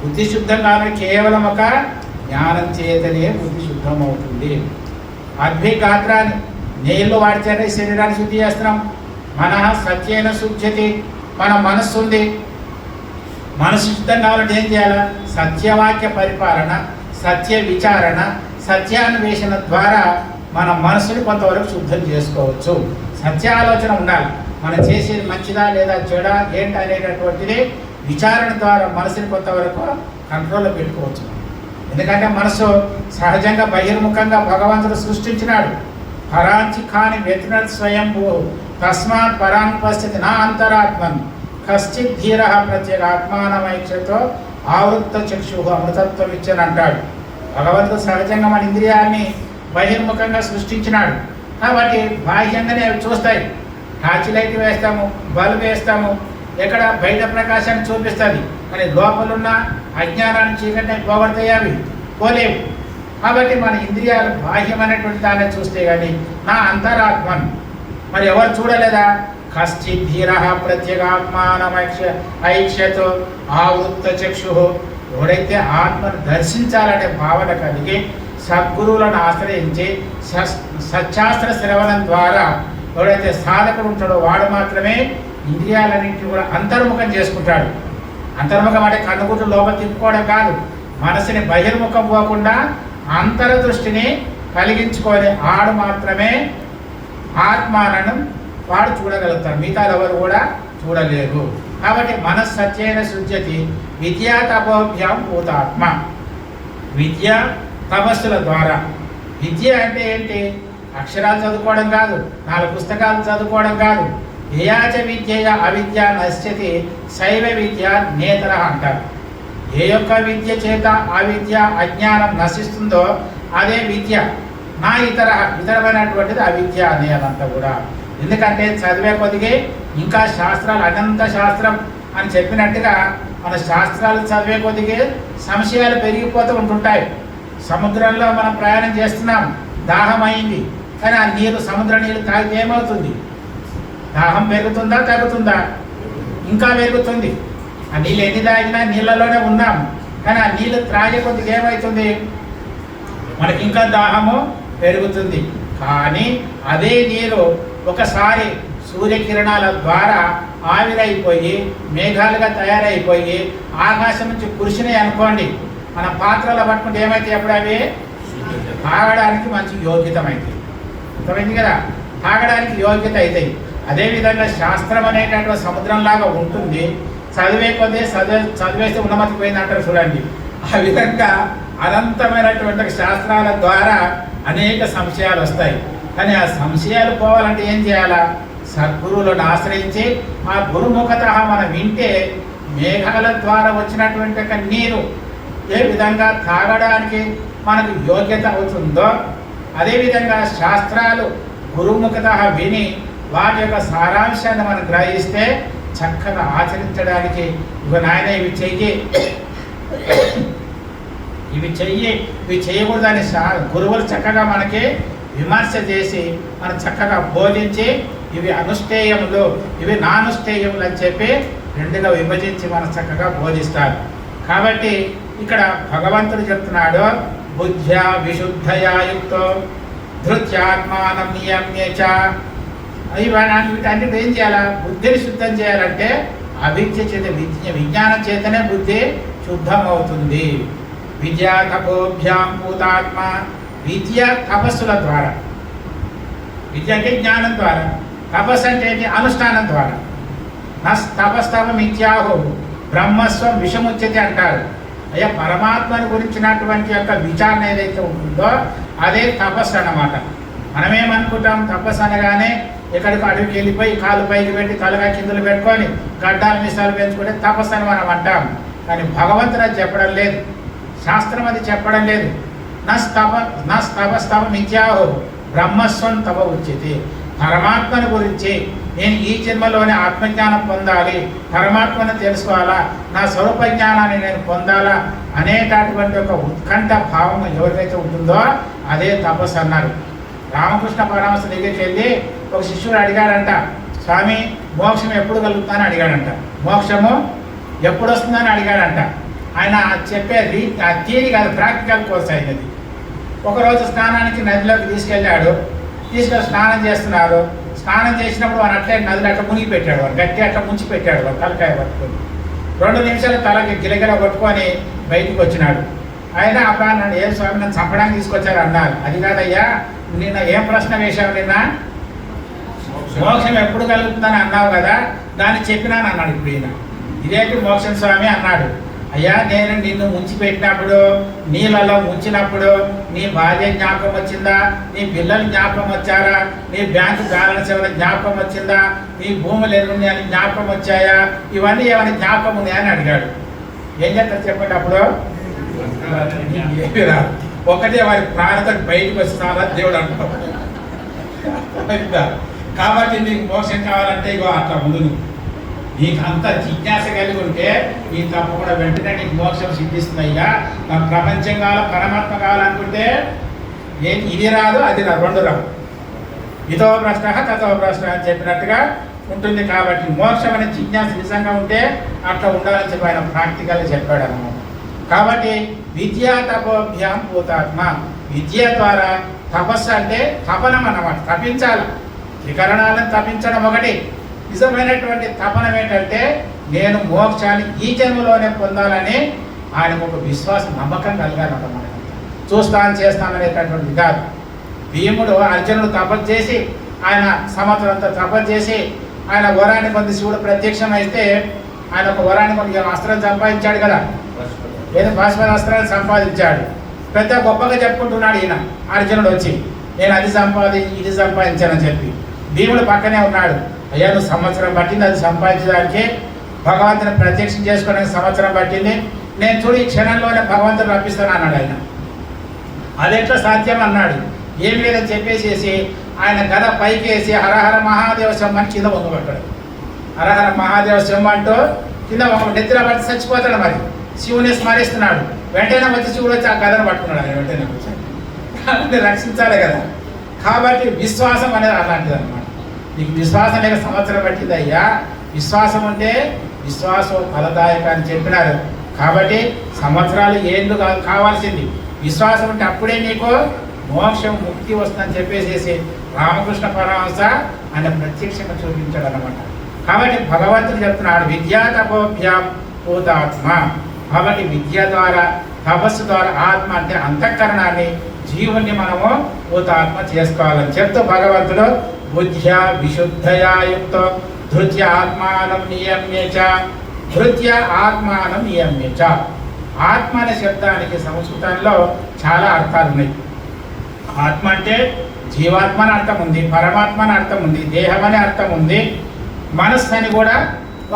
బుద్ధి శుద్ధం కావాలి కేవలం ఒక జ్ఞానం చేతనే బుద్ధి శుద్ధం అవుతుంది. అద్భిగాత్రాన్ని నీళ్లు వాడితేనే శరీరాన్ని శుద్ధి చేస్తున్నాం. మనః సత్యేన శుద్ధ్యతి, మన మనస్సు ఉంది, మనసు శుద్ధం కావాలంటే ఏం చేయాలా? సత్యవాక్య పరిపాలన, సత్య విచారణ, సత్యాన్వేషణ ద్వారా మన మనసుని కొంతవరకు శుద్ధం చేసుకోవచ్చు. సత్య ఆలోచన ఉండాలి. మనం చేసేది మంచిదా లేదా చెడా ఏంటి అనేటటువంటిది విచారణ ద్వారా మనసుని కొంతవరకు కంట్రోల్లో పెట్టుకోవచ్చు. ఎందుకంటే మనసు సహజంగా బహిర్ముఖంగా భగవంతుడు సృష్టించినాడు. పరాంచి కాని వ్యతినత్ స్వయంభూ తస్మాత్ పరాంగ్ పశ్చిత్ నా అంతరాత్మన్ కశ్చిత్ ధీర ప్రత్యేక ఆత్మానమైక్షతో ఆవృత్త చక్షు అమృతత్వం ఇచ్చని అంటాడు. భగవంతుడు సహజంగా మన ఇంద్రియాన్ని బహిర్ముఖంగా సృష్టించినాడు కాబట్టి బాహ్యంగానే అవి చూస్తాయి. టార్చ్ లైట్ వేస్తాము, బల్బ్ వేస్తాము, ఎక్కడ బయట ప్రకాశాన్ని చూపిస్తుంది, కానీ లోపలున్న అజ్ఞానాన్ని చీకటిని పోగొడతాయి, అవి పోలేవు. కాబట్టి మన ఇంద్రియాలు బాహ్యమైనటువంటి దాన్ని చూస్తే కానీ నా అంతరాత్మను మరి ఎవరు చూడలేదా? కశ్చిత్ ధీర ప్రత్యేగాత్మానమైక్ష ఐక్షతో ఆవృత్త చక్షు. ఎవడైతే ఆత్మను దర్శించాలనే భావన కలిగి సద్గురువులను ఆశ్రయించి సత్శాస్త్ర శ్రవణం ద్వారా ఎవడైతే సాధకుడు ఉంటాడో వాడు మాత్రమే ఇంద్రియాలన్నింటినీ కూడా అంతర్ముఖం చేసుకుంటాడు. అంతర్ముఖం అంటే కన్నుగుడ్డు లోపల తిప్పుకోవడం కాదు, మనసుని బహిర్ముఖం పోకుండా అంతర్దృష్టిని కలిగించుకొని ఆడు మాత్రమే ఆత్మాలను వాడు చూడగలుగుతారు, మిగతా ఎవరు కూడా చూడలేరు. కాబట్టి మనస్సత్యైన శుద్ధ్యతి విద్యా తపోభ్యాం భూతాత్మ. విద్య తపస్సుల ద్వారా. విద్య అంటే ఏంటి? అక్షరాలు చదువుకోవడం కాదు, 4 పుస్తకాలు చదువుకోవడం కాదు. ఏయాచ విద్యయ అవిద్య నశ్యతి శైవ విద్య నేతర అంటారు. ఏ యొక్క విద్య చేత అవిద్య అజ్ఞానం నశిస్తుందో అదే విద్య. నా ఇతరమైనటువంటిది అవిద్య అనేదంతా కూడా. ఎందుకంటే చదివే కొద్దిగా ఇంకా శాస్త్రాలు అనంత శాస్త్రం అని చెప్పినట్టుగా మన శాస్త్రాలు చదివే కొద్దిగా సంశయాలు పెరిగిపోతూ ఉంటుంటాయి. సముద్రంలో మనం ప్రయాణం చేస్తున్నాం, దాహం అయింది, కానీ ఆ నీరు సముద్ర నీళ్ళు తాగితే ఏమవుతుంది? దాహం పెరుగుతుందా తగ్గుతుందా? ఇంకా పెరుగుతుంది. ఆ నీళ్ళు ఎన్ని తాగినా నీళ్ళలోనే ఉన్నాం, కానీ ఆ నీళ్ళు త్రాగే కొద్దిగా ఏమవుతుంది? మనకి ఇంకా దాహము పెరుగుతుంది. కానీ అదే నీరు ఒకసారి సూర్యకిరణాల ద్వారా ఆవిరైపోయి మేఘాలుగా తయారైపోయి ఆకాశం నుంచి కురిసినాయి అనుకోండి, మన పాత్రలో పట్టుకుంటే ఏమైతే అప్పుడు అవి తాగడానికి మంచి యోగ్యతమైంది. అర్థమైంది కదా? తాగడానికి యోగ్యత అవుతాయి. అదేవిధంగా శాస్త్రం అనేటటువంటి సముద్రంలాగా ఉంటుంది. చదివే కొద్దీ చదివేస్తే ఉన్నమతి పోయింది అంటారు చూడండి. ఆ విధంగా అనంతమైనటువంటి శాస్త్రాల ద్వారా అనేక సంశయాలు వస్తాయి. కానీ ఆ సంశయాలు పోవాలంటే ఏం చేయాలా? సద్గురువులను ఆశ్రయించి ఆ గురుముఖత మనం వింటే మేఘాల ద్వారా వచ్చినటువంటి ఒక నీరు ఏ విధంగా తాగడానికి మనకు యోగ్యత అవుతుందో అదేవిధంగా శాస్త్రాలు గురుముఖత విని వాటి యొక్క సారాంశాన్ని మనం గ్రహిస్తే చక్కగా ఆచరించడానికి ఇవి నాయన ఇవి చెయ్యి ఇవి చేయకూడదని గురువులు చక్కగా మనకి విమర్శ చేసి మనం చక్కగా బోధించి ఇవి అనుష్ఠేయములు ఇవి నానుష్ఠేయములు అని చెప్పి రెండుగా విభజించి మనం చక్కగా బోధిస్తారు. కాబట్టి ఇక్కడ భగవంతుడు చెప్తున్నాడు, బుద్ధ్యా విశుద్ధయా యుక్తో ధృత్యాత్మానం నియమ్యేచ. వీటన్నిటి ఏం చేయాలా? బుద్ధిని శుద్ధం చేయాలంటే అవిద్య చేత విజ్ఞానం చేతనే బుద్ధి శుద్ధం అవుతుంది. విద్యా తపోభ్యాం భూతాత్మ. విద్య తపస్సుల ద్వారా. విద్య అంటే జ్ఞానం ద్వారా, తపస్సు అంటే ఏంటి? అనుష్ఠానం ద్వారా. తపస్తవం ఇత్యాహో బ్రహ్మస్వం విషముచ్యతి అంటారు. అయ్యా పరమాత్మను గురించినటువంటి యొక్క విచారణ ఏదైతే ఉంటుందో అదే తపస్సు అన్నమాట. మనమేమనుకుంటాం తపస్సు అనగానే ఎక్కడికి అడవికి వెళ్ళిపోయి కాలు పైకి పెట్టి తలగా కిందలు పెట్టుకొని గడ్డాలు మిసాలు పెంచుకుంటే తపస్సు అని మనం అంటాం. కానీ భగవంతుడు అది చెప్పడం లేదు, శాస్త్రం అది చెప్పడం లేదు. నస్తపస్తవం ఇత్యాహో బ్రహ్మస్వం తప ఉచ్యతి. పరమాత్మను గురించి నేను ఈ జన్మలోనే ఆత్మజ్ఞానం పొందాలి, పరమాత్మను తెలుసుకోవాలా, నా స్వరూప జ్ఞానాన్ని నేను పొందాలా అనేటటువంటి ఒక ఉత్కంఠ భావం ఎవరికైతే ఉంటుందో అదే తపస్సు అన్నారు. రామకృష్ణ పరమహంస దగ్గరికి వెళ్ళి ఒక శిష్యుడు అడిగాడంట, స్వామి మోక్షం ఎప్పుడు కలుగుతుందని అడిగాడంట. మోక్షము ఎప్పుడు వస్తుందని అడిగాడంట. ఆయన చెప్పే థియరీ కాదు, ప్రాక్టికల్ కోర్స్ అయినది. ఒకరోజు స్నానానికి నదిలోకి తీసుకెళ్ళాడు. తీసుకెళ్ళి స్నానం చేస్తున్నారు. స్నానం చేసినప్పుడు వాడు అట్లే నదిలో అట్లా మునిగి పెట్టాడు, వాడు గట్టి అట్లా ముంచి పెట్టాడు, వాడు తలకాయ పట్టుకొని 2 నిమిషాలు తలకి గిలగిల కొట్టుకొని బయటికి వచ్చినాడు. అయినా అబ్బా నన్ను ఏం స్వామి నన్ను చంపడానికి తీసుకొచ్చారు అన్నారు. అది కాదయ్యా, నిన్న ఏం ప్రశ్న వేశావు? నిన్న మోక్షం ఎప్పుడు కలుగుతుందని అన్నావు కదా, దాన్ని చెప్పినాను అన్నాడు. ఇప్పుడు ఈయన ఇదేంటి మోక్షం స్వామి అన్నాడు. అయ్యా నేను నిన్ను ముంచిపెట్టినప్పుడు, నీళ్ళలో ముంచినప్పుడు నీ భార్య జ్ఞాపకం వచ్చిందా? నీ పిల్లలు జ్ఞాపకం వచ్చారా? నీ బ్యాంకు బ్యాలెన్స్ ఏమైనా జ్ఞాపకం వచ్చిందా? నీ భూములు ఎన్ని అని జ్ఞాపకం వచ్చాయా? ఇవన్నీ ఏమైనా జ్ఞాపకం ఉన్నాయని అడిగాడు. ఏం చెప్తారు చెప్పండి? అప్పుడు ఏమి రాదు, ఒకటే వారి ప్రాణతో బయటకు వస్తున్నారా దేవుడు అంటావు. కాబట్టి నీకు మోక్షం కావాలంటే ఇగో అట్లా ముందు నీకు అంత జిజ్ఞాస కలిగి ఉంటే ఈ తప్పకుండా వెంటనే నీకు మోక్షం సిద్ధిస్తున్నాయిగా. నాకు ప్రపంచం కావాలి, పరమాత్మ కావాలనుకుంటే ఇది రాదు అది రాదు, రెండు రాదు. ఇదో ప్రశ్న తతో ప్రశ్న అని చెప్పినట్టుగా ఉంటుంది. కాబట్టి మోక్షం అనే జిజ్ఞాస నిజంగా ఉంటే అట్లా ఉండాలని చెప్పి ఆయన ప్రాక్టికల్గా చెప్పాడు అన్నమాట. కాబట్టి విద్యా తపోభ్యాం భూతాత్మ, విద్య ద్వారా తపస్సు అంటే తపనం అన్నమాట, తపించాలి. వికరణాలను తపించడం ఒకటి, నిజమైనటువంటి తపనం ఏంటంటే నేను మోక్షాన్ని ఈ జన్మలోనే పొందాలని ఆయనకు ఒక విశ్వాసం, నమ్మకం కలిగానన్నమాట. చూస్తాను చేస్తాననేటటువంటిది కాదు. భీముడు అర్జునుడు తపస్సు చేసి ఆయన సంవత్సరంతో తపస్సు చేసి ఆయన వరాన్ని పొంది శివుడు ప్రత్యక్షం అయితే ఆయన ఒక వరాన్ని పొంది అస్త్రం సంపాదించాడు కదా, ఏదో భాస్వర అస్త్రాన్ని సంపాదించాడు. పెద్ద గొప్పగా చెప్పుకుంటున్నాడు ఈయన అర్జునుడు వచ్చి, నేను అది ఇది సంపాదించానని చెప్పి. భీముడు పక్కనే ఉన్నాడు, అయ్యా నువ్వు సంవత్సరం పట్టింది అది సంపాదించడానికి, భగవంతుని ప్రత్యక్షం చేసుకోవడానికి సంవత్సరం పట్టింది, నేను చూడు ఈ క్షణంలోనే భగవంతుని రప్పిస్తాను అన్నాడు ఆయన. అది ఎట్లా సాధ్యం అన్నాడు. ఏం లేదని చెప్పేసేసి ఆయన గద పైకి వేసి హరహర మహాదేవ శంభ అని కింద వంగబట్టాడు. హరహర మహాదేవ శంభ అంటూ కింద నిద్ర పట్టి చచ్చిపోతాడు. మరి శివుని స్మరిస్తున్నాడు. వెంటనే వచ్చి శివుడు వచ్చి ఆ గదను పట్టుకున్నాడు. ఆయన వెంటనే వచ్చి రక్షించాలి కదా. కాబట్టి విశ్వాసం అనేది అలాంటిది అనమాట. నీకు విశ్వాసం లేక సంవత్సరం పట్టింది అయ్యా, విశ్వాసం ఉంటే విశ్వాసం ఫలదాయక అని చెప్పినారు. కాబట్టి సంవత్సరాలు ఏళ్ళు కావాల్సింది విశ్వాసం ఉంటే అప్పుడే నీకు మోక్షం ముక్తి వస్తుందని చెప్పేసేసి రామకృష్ణ పరమహంస ఆయన ప్రత్యక్షంగా చూపించాడు అన్నమాట. కాబట్టి భగవంతుడు చెప్తున్నాడు విద్యా తపోభ్యాం భూతాత్మ. కాబట్టి విద్య ద్వారా తపస్సు ద్వారా ఆత్మ అంటే అంతఃకరణాన్ని జీవుణ్ణి మనము భూతాత్మ చేసుకోవాలని చెప్తూ భగవంతుడు బుద్ధ్యా విశుద్ధయా యుక్తో ధృత్య ఆత్మానం నియమ్యచ, ధృత్య ఆత్మానం నియమ్యచ. ఆత్మ అనే శబ్దానికి సంస్కృతంలో చాలా అర్థాలు ఉన్నాయి. ఆత్మ అంటే జీవాత్మ అని అర్థం ఉంది, పరమాత్మ అని అర్థం ఉంది, దేహం అనే అర్థం ఉంది, మనస్సు అని కూడా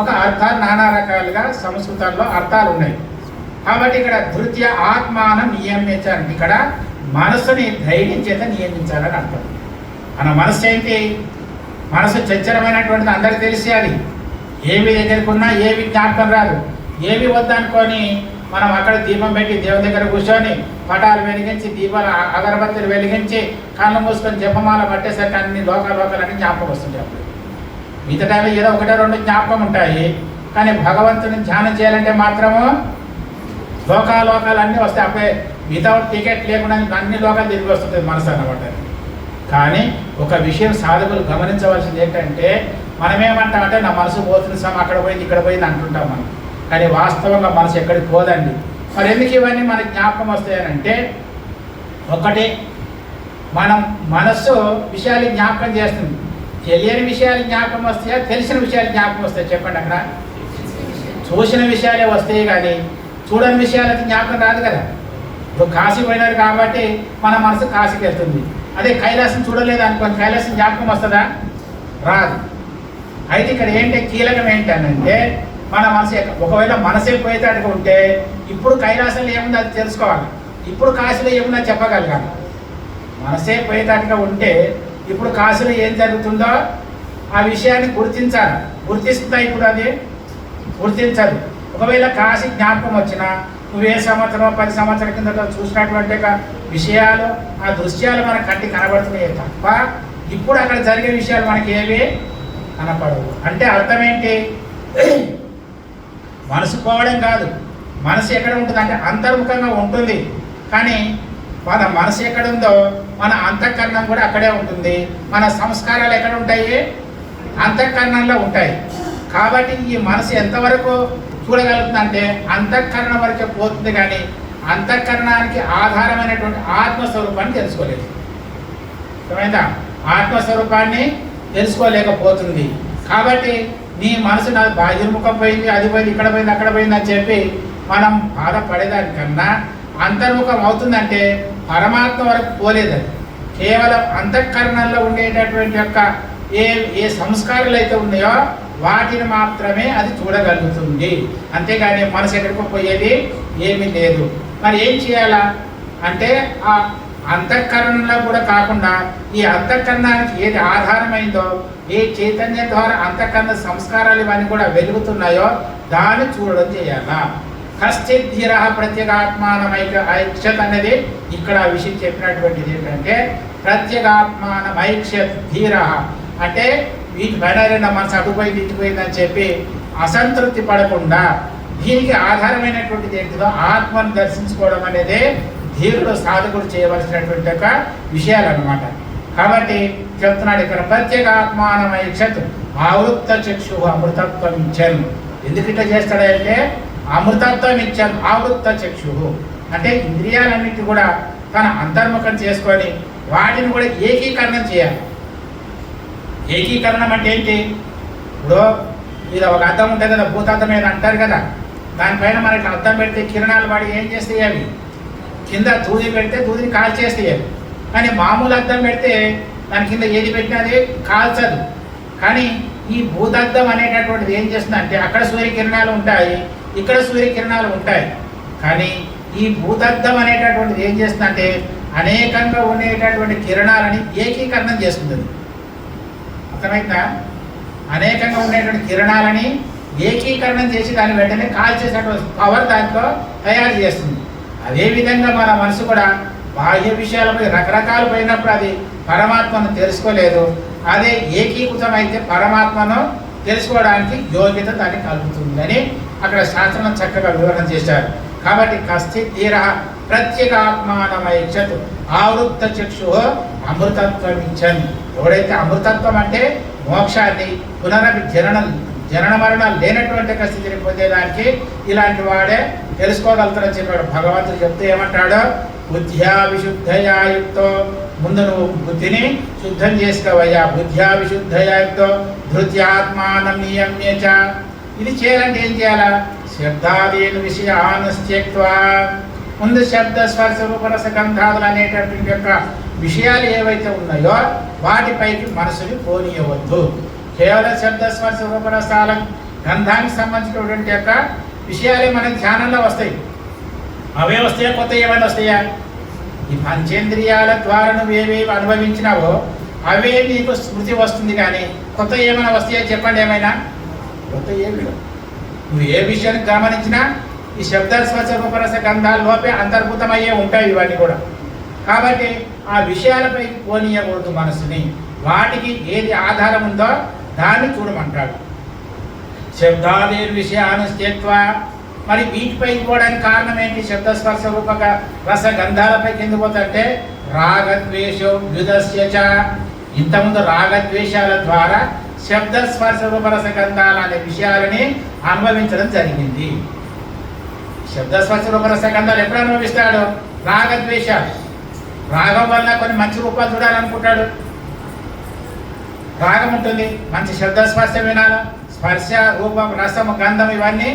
ఒక అర్థాలు నానా రకాలుగా సంస్కృతంలో అర్థాలు ఉన్నాయి. కాబట్టి ఇక్కడ ధృత్య ఆత్మానం నియమించాలి, ఇక్కడ మనస్సుని ధైర్యం చేత నియమించాలని అర్థం. మన మనస్సు ఏంటి? మనసు చంచలమైనటువంటిది అందరికీ తెలిసేయాలి. ఏవి దగ్గరికి ఉన్నా ఏవి జ్ఞాపకం రాదు. ఏవి వద్దనుకొని మనం అక్కడ దీపం పెట్టి దేవుని దగ్గర కూర్చొని పటాలు వెలిగించి దీపాలు అగరబత్తులు వెలిగించి కళ్ళు మూసుకొని జపమాల పట్టేసరికి అన్ని లోకాలన్నీ జ్ఞాపకం వస్తుంటాయి. అప్పుడు మిగతా టైంలో ఏదో ఒకటో రెండు జ్ఞాపకం ఉంటాయి. కానీ భగవంతుని ధ్యానం చేయాలంటే మాత్రము లోకాలన్నీ వస్తాయి. అప్పుడే వితౌట్ టికెట్ లేకుండా అన్ని లోకాలు తిరిగి వస్తుంది మనసు అన్నమాట. కానీ ఒక విషయం సాధకులు గమనించవలసింది ఏంటంటే మనమేమంటామంటే నా మనసు పోతుంది సార్, అక్కడ పోయింది ఇక్కడ పోయింది అంటుంటాం మనం. కానీ వాస్తవంగా మనసు ఎక్కడికి పోదండి. మరి ఎందుకు ఇవన్నీ మనకి జ్ఞాపకం వస్తాయనంటే ఒకటి మనం మనస్సు విషయాలు జ్ఞాపకం చేస్తుంది. తెలియని విషయాలు జ్ఞాపకం వస్తాయా, తెలిసిన విషయాలు జ్ఞాపకం వస్తాయి చెప్పండి? అక్కడ చూసిన విషయాలే వస్తాయి కానీ చూడని విషయాలకి జ్ఞాపకం రాదు కదా. ఇప్పుడు కాశీ పోయినారు కాబట్టి మన మనసు కాశీకి వెళ్తుంది. అదే కైలాసం చూడలేదు అనుకోని కైలాసం జ్ఞాపకం వస్తుందా? రాదు. అయితే ఇక్కడ ఏంటి కీలకం ఏంటనంటే మన మనసు ఒకవేళ మనసే పోయేటట్టుగా ఉంటే ఇప్పుడు కైలాసంలో ఏముందో అది తెలుసుకోవాలి, ఇప్పుడు కాశీలో ఏముందో చెప్పగలగాలి. మనసే పోయేటట్టుగా ఉంటే ఇప్పుడు కాశీలో ఏం జరుగుతుందో ఆ విషయాన్ని గుర్తించాలి. గుర్తిస్తుందా? ఇప్పుడు అది గుర్తించదు. ఒకవేళ కాశీ జ్ఞాపకం వచ్చినా నువ్వే సంవత్సరం 10 సంవత్సరాల కింద చూసినటువంటి విషయాలు ఆ దృశ్యాలు మన కంటికి కనబడుతున్నాయి తప్ప ఇప్పుడు అక్కడ జరిగే విషయాలు మనకి ఏవి కనపడవు. అంటే అర్థం ఏంటి? మనసు పోవడం కాదు, మనసు ఎక్కడ ఉంటుంది అంటే అంతర్ముఖంగా ఉంటుంది. కానీ మన మనసు ఎక్కడ ఉందో మన అంతఃకరణం కూడా అక్కడే ఉంటుంది. మన సంస్కారాలు ఎక్కడ ఉంటాయి? అంతఃకరణంలో ఉంటాయి. కాబట్టి ఈ మనసు ఎంతవరకు చూడగలుగుతుందంటే అంతఃకరణం వరకే పోతుంది, కానీ అంతఃకరణానికి ఆధారమైనటువంటి ఆత్మస్వరూపాన్ని తెలుసుకోలేదు. అర్థమైందా? ఆత్మస్వరూపాన్ని తెలుసుకోలేకపోతుంది. కాబట్టి నీ మనసు నాది బాహ్యముఖం పోయింది, అది పోయింది, ఇక్కడ పోయింది, అక్కడ పోయింది అని చెప్పి మనం బాధపడేదానికన్నా అంతర్ముఖం అవుతుందంటే పరమాత్మ వరకు పోలేదు. అది కేవలం అంతఃకరణంలో ఉండేటటువంటి యొక్క ఏ సంస్కారాలు అయితే ఉన్నాయో వాటిని మాత్రమే అది చూడగలుగుతుంది. అంతేగాని మనసు ఎక్కడికి పోయేది ఏమీ లేదు. మరి ఏం చేయాలా అంటే ఆ అంతఃకరణలో కూడా కాకుండా ఈ అంతఃకరణానికి ఏది ఆధారమైందో, ఏ చైతన్యం ద్వారా అంతఃకరణ సంస్కారాలు ఇవన్నీ కూడా వెలుగుతున్నాయో దాన్ని చూడడం చేయాలా. కశ్చిత్ ధీర ప్రత్యేగాత్మానమైక ఐక్షత్ అనేది ఇక్కడ ఆ విషయం చెప్పినటువంటిది ఏంటంటే, ప్రత్యేగాత్మానమైక్షత్ ధీర అంటే వీటి పైన మనసు అటుపోయింది ఇటుపోయిందని చెప్పి అసంతృప్తి పడకుండా దీనికి ఆధారమైనటువంటిది ఏంటిదో ఆత్మను దర్శించుకోవడం అనేది ధీరుడు సాధకుడు చేయవలసినటువంటి ఒక విషయాలు అన్నమాట. కాబట్టి చెప్తున్నాడు ఇక్కడ, ప్రత్యేగాత్మానమైక్షత్ ఆవృత్త చక్షు అమృతత్వం ఇచ్చాను. ఎందుకు ఇట్లా చేస్తాడంటే అమృతత్వం ఇచ్చాను. ఆవృత్త చక్షు అంటే ఇంద్రియాలన్నిటి కూడా తన అంతర్ముఖం చేసుకొని వాటిని కూడా ఏకీకరణం చేయాలి. ఏకీకరణం అంటే ఏంటి? ఇప్పుడు ఇది ఒక అద్దం ఉంటుంది కదా, భూతద్దం మీద అంటారు కదా, దానిపైన మనకి అద్దం పెడితే కిరణాలు పడి ఏం చేస్తాయి, అవి కింద దూది పెడితే దూదిని కాల్చేస్తాయి అవి. కానీ మామూలు అద్దం పెడితే దాని కింద ఏది పెట్టినా అది కాల్చదు. కానీ ఈ భూతద్దం అనేటటువంటిది ఏం చేస్తుందంటే, అక్కడ సూర్యకిరణాలు ఉంటాయి, ఇక్కడ సూర్యకిరణాలు ఉంటాయి. కానీ ఈ భూతద్దం అనేటటువంటిది ఏం చేస్తుందంటే అనేకంగా ఉండేటటువంటి కిరణాలని ఏకీకరణం చేస్తుంది. అర్థమైందా? అనేకంగా ఉండేటువంటి కిరణాలని ఏకీకరణం చేసి దాన్ని వెంటనే కాల్చేసేటువంటి పవర్ దాంట్లో తయారు చేస్తుంది. అదేవిధంగా మన మనసు కూడా బాహ్య విషయాలపై రకరకాలు పోయినప్పుడు అది పరమాత్మను తెలుసుకోలేదు. అదే ఏకీకృతం అయితే పరమాత్మను తెలుసుకోవడానికి యోగ్యత దాన్ని కలుగుతుందని అక్కడ శాస్త్రం చక్కగా వివరణ చేశారు. కాబట్టి కశ్చిత్ ధీర ప్రత్యేగాత్మానమైక్షత్ ఆవృత్త చక్షు అమృతత్వం ఇచ్చని. ఎవడైతే అమృతత్వం అంటే మోక్షాన్ని జనన మరణాలు లేనటువంటి స్థితిని పొందేదానికి ఇలాంటి వాడే తెలుసుకోగలుగుతాడని చెప్పాడు. భగవంతుడు చెప్తే ఏమంటాడో, బుద్ధ్యా విశుద్ధయా యుక్తో, ముందు నువ్వు బుద్ధిని శుద్ధం చేసుకోవయ్యా. బుద్ధ్యా విశుద్ధయా యుక్తో ధృత్యాత్మానం నియమ్యచ. ఇది చేయాలంటే ఏం చేయాలా? శబ్దాదీన్ విషయాన్ త్యక్త్వా, ముందు శబ్ద స్పర్శ రూపరస గంధాదులు అనేటటువంటి యొక్క విషయాలు ఏవైతే ఉన్నాయో వాటిపైకి మనసుని పోనీయవద్దు. కేవలం శబ్ద స్పర్శ రూపరసాల గంధానికి సంబంధించినటువంటి యొక్క విషయాలే మనకి ధ్యానంలో వస్తాయి. అవే వస్తాయా, కొత్త ఏమైనా వస్తాయా? ఈ పంచేంద్రియాల ద్వారా నువ్వు ఏవేవి అనుభవించినావో అవే నీకు స్మృతి వస్తుంది. కానీ కొత్త ఏమైనా వస్తాయా చెప్పండి? ఏమైనా కొత్త ఏమి? నువ్వు ఏ విషయాన్ని గమనించినా ఈ శబ్ద స్పర్శ రూపరస గంధాల లోపే అంతర్భూతమయ్యే ఉంటాయి ఇవన్నీ కూడా. కాబట్టి ఆ విషయాలపై పోనీయకూడదు మనసుని. వాటికి ఏది ఆధారం ఉందో దాన్ని చూడమంటాడు. శబ్దాదేర్ విషయాన్ని త్యక్త్వా. మరి వీటిపై పోవడానికి కారణం ఏంటి? శబ్దస్పర్శ రూపక రస గంధాలపై కింద పోతుంటే రాగద్వేషో వ్యుదస్యచ. ఇంతకుముందు రాగద్వేషాల ద్వారా శబ్దస్పర్శ రూపరస గంధాల అనే విషయాలని అనుభవించడం జరిగింది. శబ్దస్పర్శ రూపరస గంధాలు ఎప్పుడు అనుభవిస్తాడు? రాగద్వేషాలు. రాగం వల్ల కొన్ని మంచి రూపాలు చూడాలనుకుంటాడు. రాగం ఉంటుంది, మంచి శబ్దస్పర్శ వినాల, స్పర్శ రూపం రసం గంధం ఇవన్నీ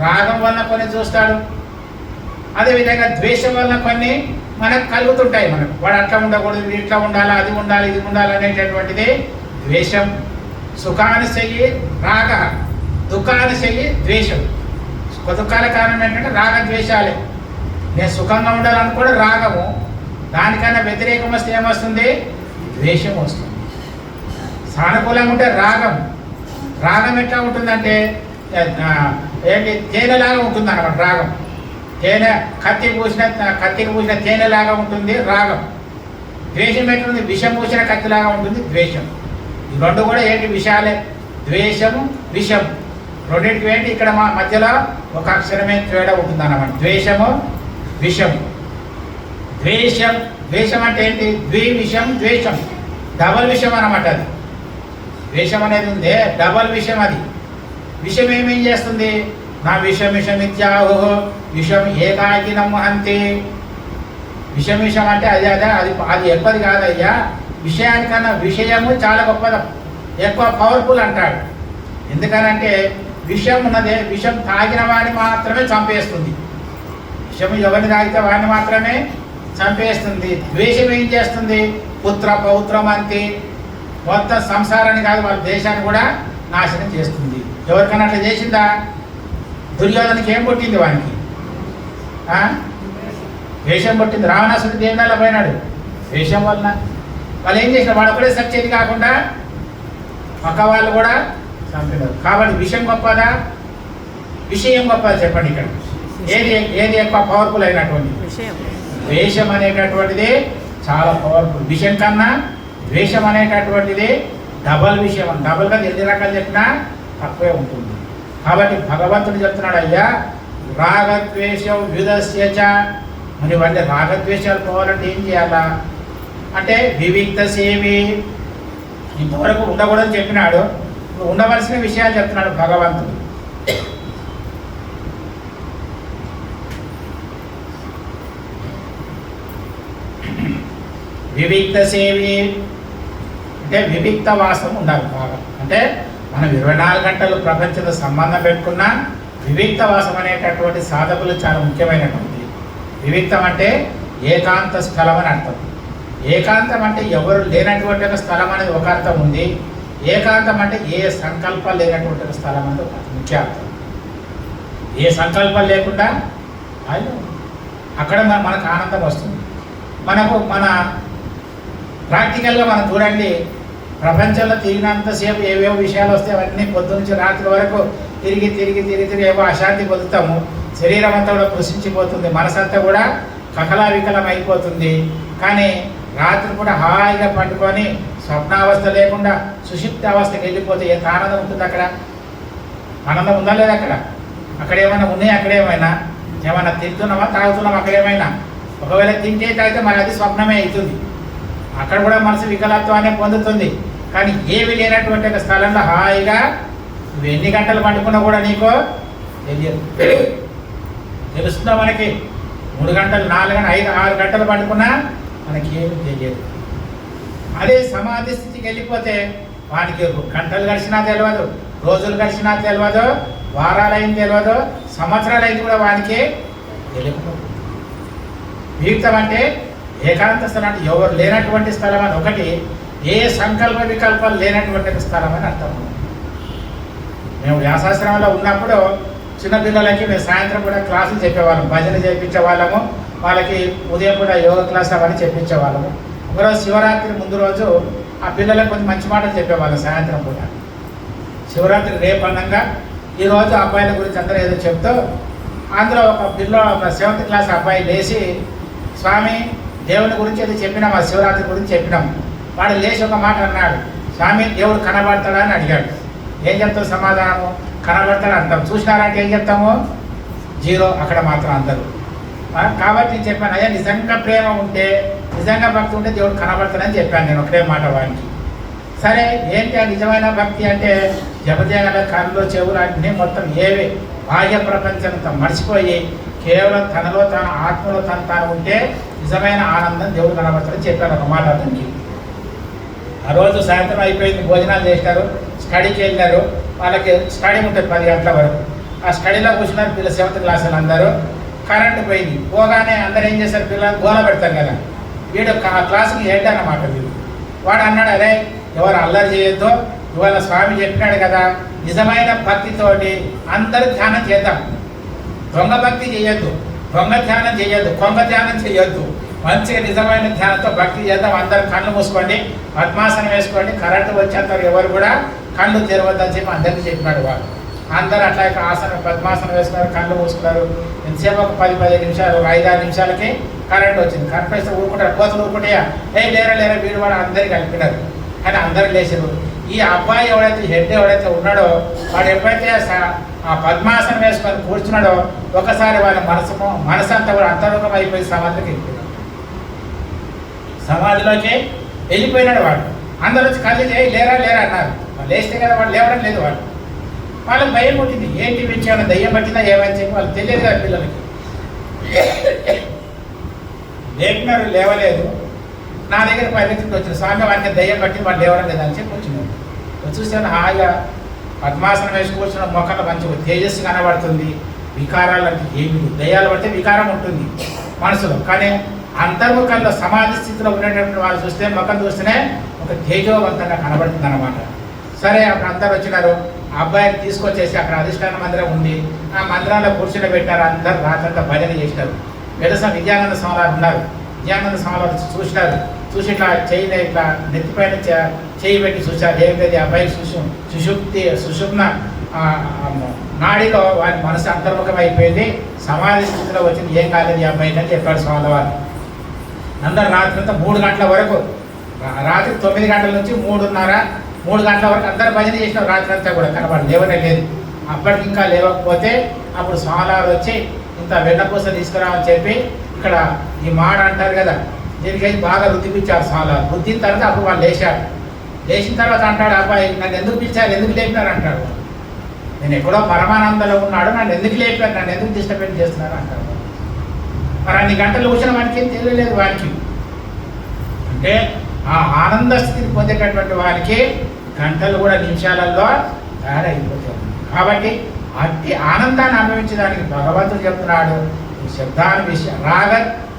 రాగం వల్ల కొన్ని చూస్తాడు. అదేవిధంగా ద్వేషం వల్ల కొన్ని మనకు కలుగుతుంటాయి. మనకు వాడు అట్లా ఉండకూడదు, ఇట్లా ఉండాలి, అది ఉండాలి, ఇది ఉండాలి అనేటటువంటిది ద్వేషం. సుఖాన్ని చెయ్యి రాగ, దుఃఖాన్ని చెయ్యి ద్వేషం. దుఃఖాల కారణం ఏంటంటే రాగద్వేషాలే. నేను సుఖంగా ఉండాలనుకోవడం రాగము, దానికన్నా వ్యతిరేకం వస్తే ఏమొస్తుంది? ద్వేషం వస్తుంది. సానుకూలంగా ఉంటే రాగం. రాగం ఎట్లా ఉంటుందంటే ఏంటి? తేనెలాగా ఉంటుంది అన్నమాట రాగం. తేనె కత్తికి పూసిన తేనెలాగా ఉంటుంది రాగం. ద్వేషం ఎట్లుంది? విషం పూసిన కత్తిలాగా ఉంటుంది ద్వేషం. ఈ రెండు కూడా ఏంటి? విషాలే. ద్వేషము విషం రెండింటికి ఏంటి? ఇక్కడ మా మధ్యలో ఒక అక్షరమే తేడా ఉంటుంది అన్నమాట. ద్వేషము విషం. ద్వేషం అంటే ఏంటి? ద్వివిషం ద్వేషం, డబల్ విషం అన్నమాట. అది ద్వేషం అనేది ఉంది, డబల్ విషం. అది విషం ఏమేం చేస్తుంది? నా విషమిషమిత్యాహో విషం ఏకాకినం అంతే. విషం అంటే అది అది ఎక్కువది కాదయ్యా. విషయానికన్నా విషయము చాలా గొప్పది, ఎక్కువ పవర్ఫుల్ అంటాడు. ఎందుకనంటే విషం ఉన్నదే, విషం తాగిన వాడిని మాత్రమే చంపేస్తుంది. విషము ఎవరిని తాగితే వాడిని మాత్రమే చంపేస్తుంది. ద్వేషం ఏం చేస్తుంది? పుత్ర పౌత్రం అంతే, మొత్తం సంసారాన్ని కాదు వాళ్ళ దేశాన్ని కూడా నాశనం చేస్తుంది. ఎవరికన్నా అట్లా చేసిందా? దుర్యోధనకి ఏం పుట్టింది? వానికి ద్వేషం పుట్టింది. రావణాసుడు దేనిలో పోయినాడు? ద్వేషం వలన. వాళ్ళు ఏం చేసినారు, వాడు ఒకడే సచ్చేది కాకుండా పక్క వాళ్ళు కూడా చంపినారు. కాబట్టి విషయం గొప్పదా విషయం గొప్పదా చెప్పండి. ఇక్కడ ఏది ఎక్కువ పవర్ఫుల్ అయినటువంటి ద్వేషం అనేటటువంటిది చాలా పవర్ఫుల్. విషయం కన్నా ద్వేషం అనేటటువంటిది డబల్ విషయం. డబల్గా ఎన్ని రకాలు చెప్పినా తక్కువే ఉంటుంది. కాబట్టి భగవంతుడు చెప్తున్నాడు, అయ్యా రాగద్వేషం విధస్యచ. మరి వాళ్ళ రాగద్వేషాలు పోవాలంటే ఏం చేయాలా అంటే వివిక్త సేవి. ఇంతవరకు ఉండకూడదని చెప్పినాడు, ఉండవలసిన విషయాలు చెప్తున్నాడు భగవంతుడు. వివిక్త సేవి అంటే వివిక్త వాసం ఉండాలి బాగా. అంటే మనం 24 గంటలు ప్రపంచంతో సంబంధం పెట్టుకున్నా వివిక్త వాసం అనేటటువంటి సాధకులు చాలా ముఖ్యమైనటువంటి. వివిక్తం అంటే ఏకాంత స్థలం అని అర్థం. ఏకాంతం అంటే ఎవరు లేనటువంటి ఒక స్థలం అనేది ఒక అర్థం ఉంది. ఏకాంతం అంటే ఏ సంకల్పం లేనటువంటి ఒక స్థలం అనేది ఒక ముఖ్య అర్థం. ఏ సంకల్పం లేకుండా అక్కడ మనకు ఆనందం వస్తుంది. మన ప్రాక్టికల్గా మనం చూడండి, ప్రపంచంలో తిరిగినంతసేపు ఏవేవో విషయాలు వస్తే అవన్నీ పొద్దు నుంచి రాత్రి వరకు తిరిగి తిరిగి తిరిగి తిరిగి ఏవో అశాంతి పొందుతాము. శరీరం అంతా కూడా కృషించిపోతుంది, మనసంతా కూడా కకలావికలం అయిపోతుంది. కానీ రాత్రి కూడా హాయిగా పండుకొని స్వప్నావస్థ లేకుండా సుషిప్త అవస్థకి వెళ్ళిపోతే ఎంత ఆనందం ఉంటుంది. అక్కడ ఆనందం ఉందా లేదా? అక్కడ ఏమైనా ఉన్నాయి, అక్కడేమైనా ఏమైనా తింటున్నామా తాగుతున్నామా, అక్కడేమైనా ఒకవేళ తింటే తాగితే మరి అది స్వప్నమే అవుతుంది. అక్కడ కూడా మనసు వికలత్వాన్ని పొందుతుంది. కానీ ఏమి లేనటువంటి ఒక స్థలంలో హాయిగా నువ్వు ఎన్ని గంటలు పండుకున్నా కూడా నీకు తెలియదు. తెలుస్తుందా మనకి? 3 గంటలు 4 గంటలు 5 6 గంటలు పండుకున్నా మనకి ఏమి తెలియదు. అదే సమాధి స్థితికి వెళ్ళిపోతే వానికి గంటలు గడిచినా తెలియదు, రోజులు గడిచినా తెలియదు, వారాలు అయింది తెలియదు, సంవత్సరాలు అయింది కూడా వానికి తెలియదు. వియుక్తం అంటే ఏకాంత స్థలం అంటే ఎవరు లేనటువంటి స్థలం అని ఒకటి, ఏ సంకల్ప వికల్పాలు లేనటువంటి స్థలం అని అర్థం. మేము వ్యాసాశ్రమంలో ఉన్నప్పుడు చిన్నపిల్లలకి మేము సాయంత్రం కూడా క్లాసులు చెప్పేవాళ్ళం, భజన చేయించేవాళ్ళము, వాళ్ళకి ఉదయం కూడా యోగ క్లాస్ అవన్నీ చెప్పించేవాళ్ళము. ఒకరోజు శివరాత్రి ముందు రోజు ఆ పిల్లలకు కొంచెం మంచి మాటలు చెప్పేవాళ్ళం సాయంత్రం పూట. శివరాత్రి రేపు అన్నంగా ఈరోజు అబ్బాయిల గురించి అందరూ ఏదో చెప్తూ అందులో ఒక 7th క్లాస్ అబ్బాయి లేచి, స్వామి దేవుని గురించి ఏదో చెప్పినాం, ఆ శివరాత్రి గురించి చెప్పినాం. వాడు లేచి ఒక మాట అన్నాడు, స్వామి దేవుడు కనబడతాడా అని అడిగాడు. ఏం చెప్తావు సమాధానము? కనబడతాడు అంటాం. చూసినారంటే ఏం చెప్తాము? 0. అక్కడ మాత్రం అందరూ. కాబట్టి నేను చెప్పాను, అయ్యా నిజంగా ప్రేమ ఉంటే నిజంగా భక్తి ఉంటే దేవుడు కనబడతాడని చెప్పాను నేను ఒకటే మాట వానికి. సరే ఏంటి ఆ నిజమైన భక్తి అంటే జపజేయాల కళ్ళు చెవులు అన్నీ మొత్తం ఏవి బాహ్య ప్రపంచంతో మర్చిపోయి కేవలం తనలో తాను ఆత్మలో తాను ఉంటే నిజమైన ఆనందం దేవుడు కనబడతాడని చెప్పాను ఒక మాట అతనికి. ఆ రోజు సాయంత్రం అయిపోయింది, భోజనాలు చేసినారు, స్టడీకి వెళ్ళారు. వాళ్ళకి స్టడీ ఉంటుంది 10 గంటల వరకు. ఆ స్టడీలో కూర్చున్నారు పిల్లలు 7th క్లాసులు అందరూ. కరెంటు పోయింది. పోగానే అందరూ ఏం చేశారు, పిల్లలు గోల పెడతారు కదా. వీడు ఆ క్లాసుకి హెడ్ అన్నమాట వీడు. వాడు అన్నాడు, అరే ఎవరు అల్లరి చేయొద్దు, ఇవాళ స్వామి చెప్పినాడు కదా, నిజమైన భక్తితోటి అందరూ ధ్యానం చేద్దాం. దొంగ భక్తి చేయొద్దు, దొంగ ధ్యానం చేయొద్దు, కొంగ ధ్యానం చేయొద్దు. మంచిగా నిజమైన ధ్యానంతో భక్తి చేద్దాం. అందరూ కళ్ళు మూసుకోండి, పద్మాసనం వేసుకోండి, కరెంటు వచ్చేంతవరకు ఎవరు కూడా కళ్ళు తెరవద్దని చెప్పి అందరికీ చెప్పినాడు వాడు. అందరూ అట్లా ఆసనం పద్మాసనం వేసుకున్నారు, కళ్ళు మూసుకున్నారు. ఎంతసేపు ఒక 10-15 నిమిషాలు 5-6 నిమిషాలకి కరెంట్ వచ్చింది. కరెంట్ వేస్తే ఊరుకుంటారు, కోతలు ఊరుకుంటాయా, లేరా వీడు వాడు అందరికీ కలిపినారు. కానీ అందరూ లేచారు. ఈ అబ్బాయి ఎవడైతే హెడ్ ఎవడైతే ఉన్నాడో వాడు ఎప్పుడైతే ఆ పద్మాసనం వేసుకొని కూర్చున్నాడో ఒకసారి వాళ్ళ మనసంతా కూడా అంతర్ముఖం అయిపోయి సమాధిలోకి వెళ్ళిపోయాడు. సమాధిలోకి వెళ్ళిపోయినాడు వాడు. అందరూ వచ్చి కళ్ళు చేయి లేరా అన్నారు. వాళ్ళు లేస్తే కదా వాడు లేవడం లేదు. వాళ్ళకి భయం పుట్టింది, ఏంటి విషయం దయ్యం పట్టిందా ఏమని చెప్పి వాళ్ళు తెలియదు కదా పిల్లలకి. లేపినారు, లేవలేదు. నా దగ్గర పరిగెత్తుకు వచ్చిన స్వామి వారికి దయ్యం పట్టింది, వాడు లేవడం లేదు అని చెప్పి వచ్చినాడు. చూసాను హాయిగా పద్మాసనం వేసి కూర్చున్న మొక్కలు మంచిగా తేజస్సు కనబడుతుంది. వికారాలు అంటే ఏమి, దయ్యాలు పడితే వికారం ఉంటుంది మనసులో. కానీ అంతర్ముఖంలో సమాధి స్థితిలో ఉండేటప్పుడు వాళ్ళు చూస్తే ముఖం చూస్తేనే ఒక తేజోవంతంగా కనబడుతుంది అన్నమాట. సరే అప్పుడు అందరు వచ్చినారు. ఆ అబ్బాయిని తీసుకొచ్చేసి అక్కడ అధిష్టాన మందిరం ఉంది, ఆ మందిరంలో కూర్చుని పెట్టారు. అందరు రాత్రంతా భజన చేసినారు. వెలస విద్యానంద స్వామి ఉన్నారు. విద్యానంద స్వామి చూసినారు, చూసి ఇట్లా చేయి ఇట్లా నెత్తిపైన చేయి పెట్టి చూశారు. ఏమిటది అబ్బాయి సుషుప్న నాడిలో వారి మనసు అంతర్ముఖం అయిపోయింది, సమాధి స్థితిలో వచ్చింది, ఏం కాలేదు ఈ అబ్బాయికి అని చెప్పాడు స్వామి వారు. అందరు రాత్రి అంతా 3 గంటల వరకు, రాత్రి 9 గంటల నుంచి 3 గంటల వరకు అందరు భజన చేసినారు. రాత్రి అంతా కూడా కనబడి లేవనే లేదు. అప్పటికి ఇంకా లేవకపోతే అప్పుడు స్వామివారు వచ్చి ఇంత వెన్నపూస తీసుకురామని చెప్పి ఇక్కడ ఈ మాట అంటారు కదా, దీనికైతే బాగా రుద్దిపించారు స్వామివారు. రుద్దిన తర్వాత అప్పుడు వాళ్ళు లేచారు. లేచిన తర్వాత అంటాడు, అబ్బాయి నన్ను ఎందుకు పిలిచారు, ఎందుకు లేపినారు అంటాడు. నేను ఎక్కడో పరమానందంలో ఉన్నాడు, నన్ను ఎందుకు లేపారు, నన్ను ఎందుకు డిస్టర్బెన్స్ చేస్తున్నారు అంటారు. మరి అన్ని గంటలు కూర్చున్న వానికి ఏం తెలియలేదు వానికి. అంటే ఆ ఆనంద స్థితిని పొందేటటువంటి వారికి గంటలు కూడా నిమిషాలలో తయారు అయిపోతాయి. కాబట్టి అట్టి ఆనందాన్ని అనుభవించడానికి భగవంతుడు చెప్తున్నాడు ఈ శబ్దాన్ని విషయం రాగ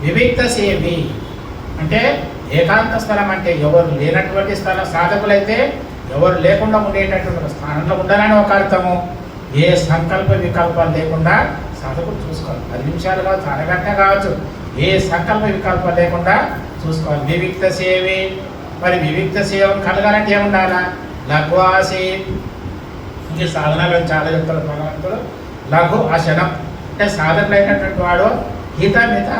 వివిక్త సేవి అంటే ఏకాంత స్థలం అంటే ఎవరు లేనటువంటి స్థలం. సాధకులైతే ఎవరు లేకుండా ఉండేటటువంటి స్థానంలో ఉండాలని ఒక అర్థము. ఏ సంకల్ప వికల్పాలు లేకుండా సాధకుడు చూసుకోవాలి. 10 నిమిషాలు కావచ్చు, అరగంట కావచ్చు, ఏ సంకల్ప వికల్పాలు లేకుండా చూసుకోవాలి. వివిక్త సేవి, మరి వివిక్త సేవ కలగాలంటే ఏముండాలా? లఘువాసి, ఇంక సాధనలో చాలా చెప్తాడు భగవంతుడు. లఘు ఆసనం అంటే సాధకులు అయినటువంటి వాడు హిత మిత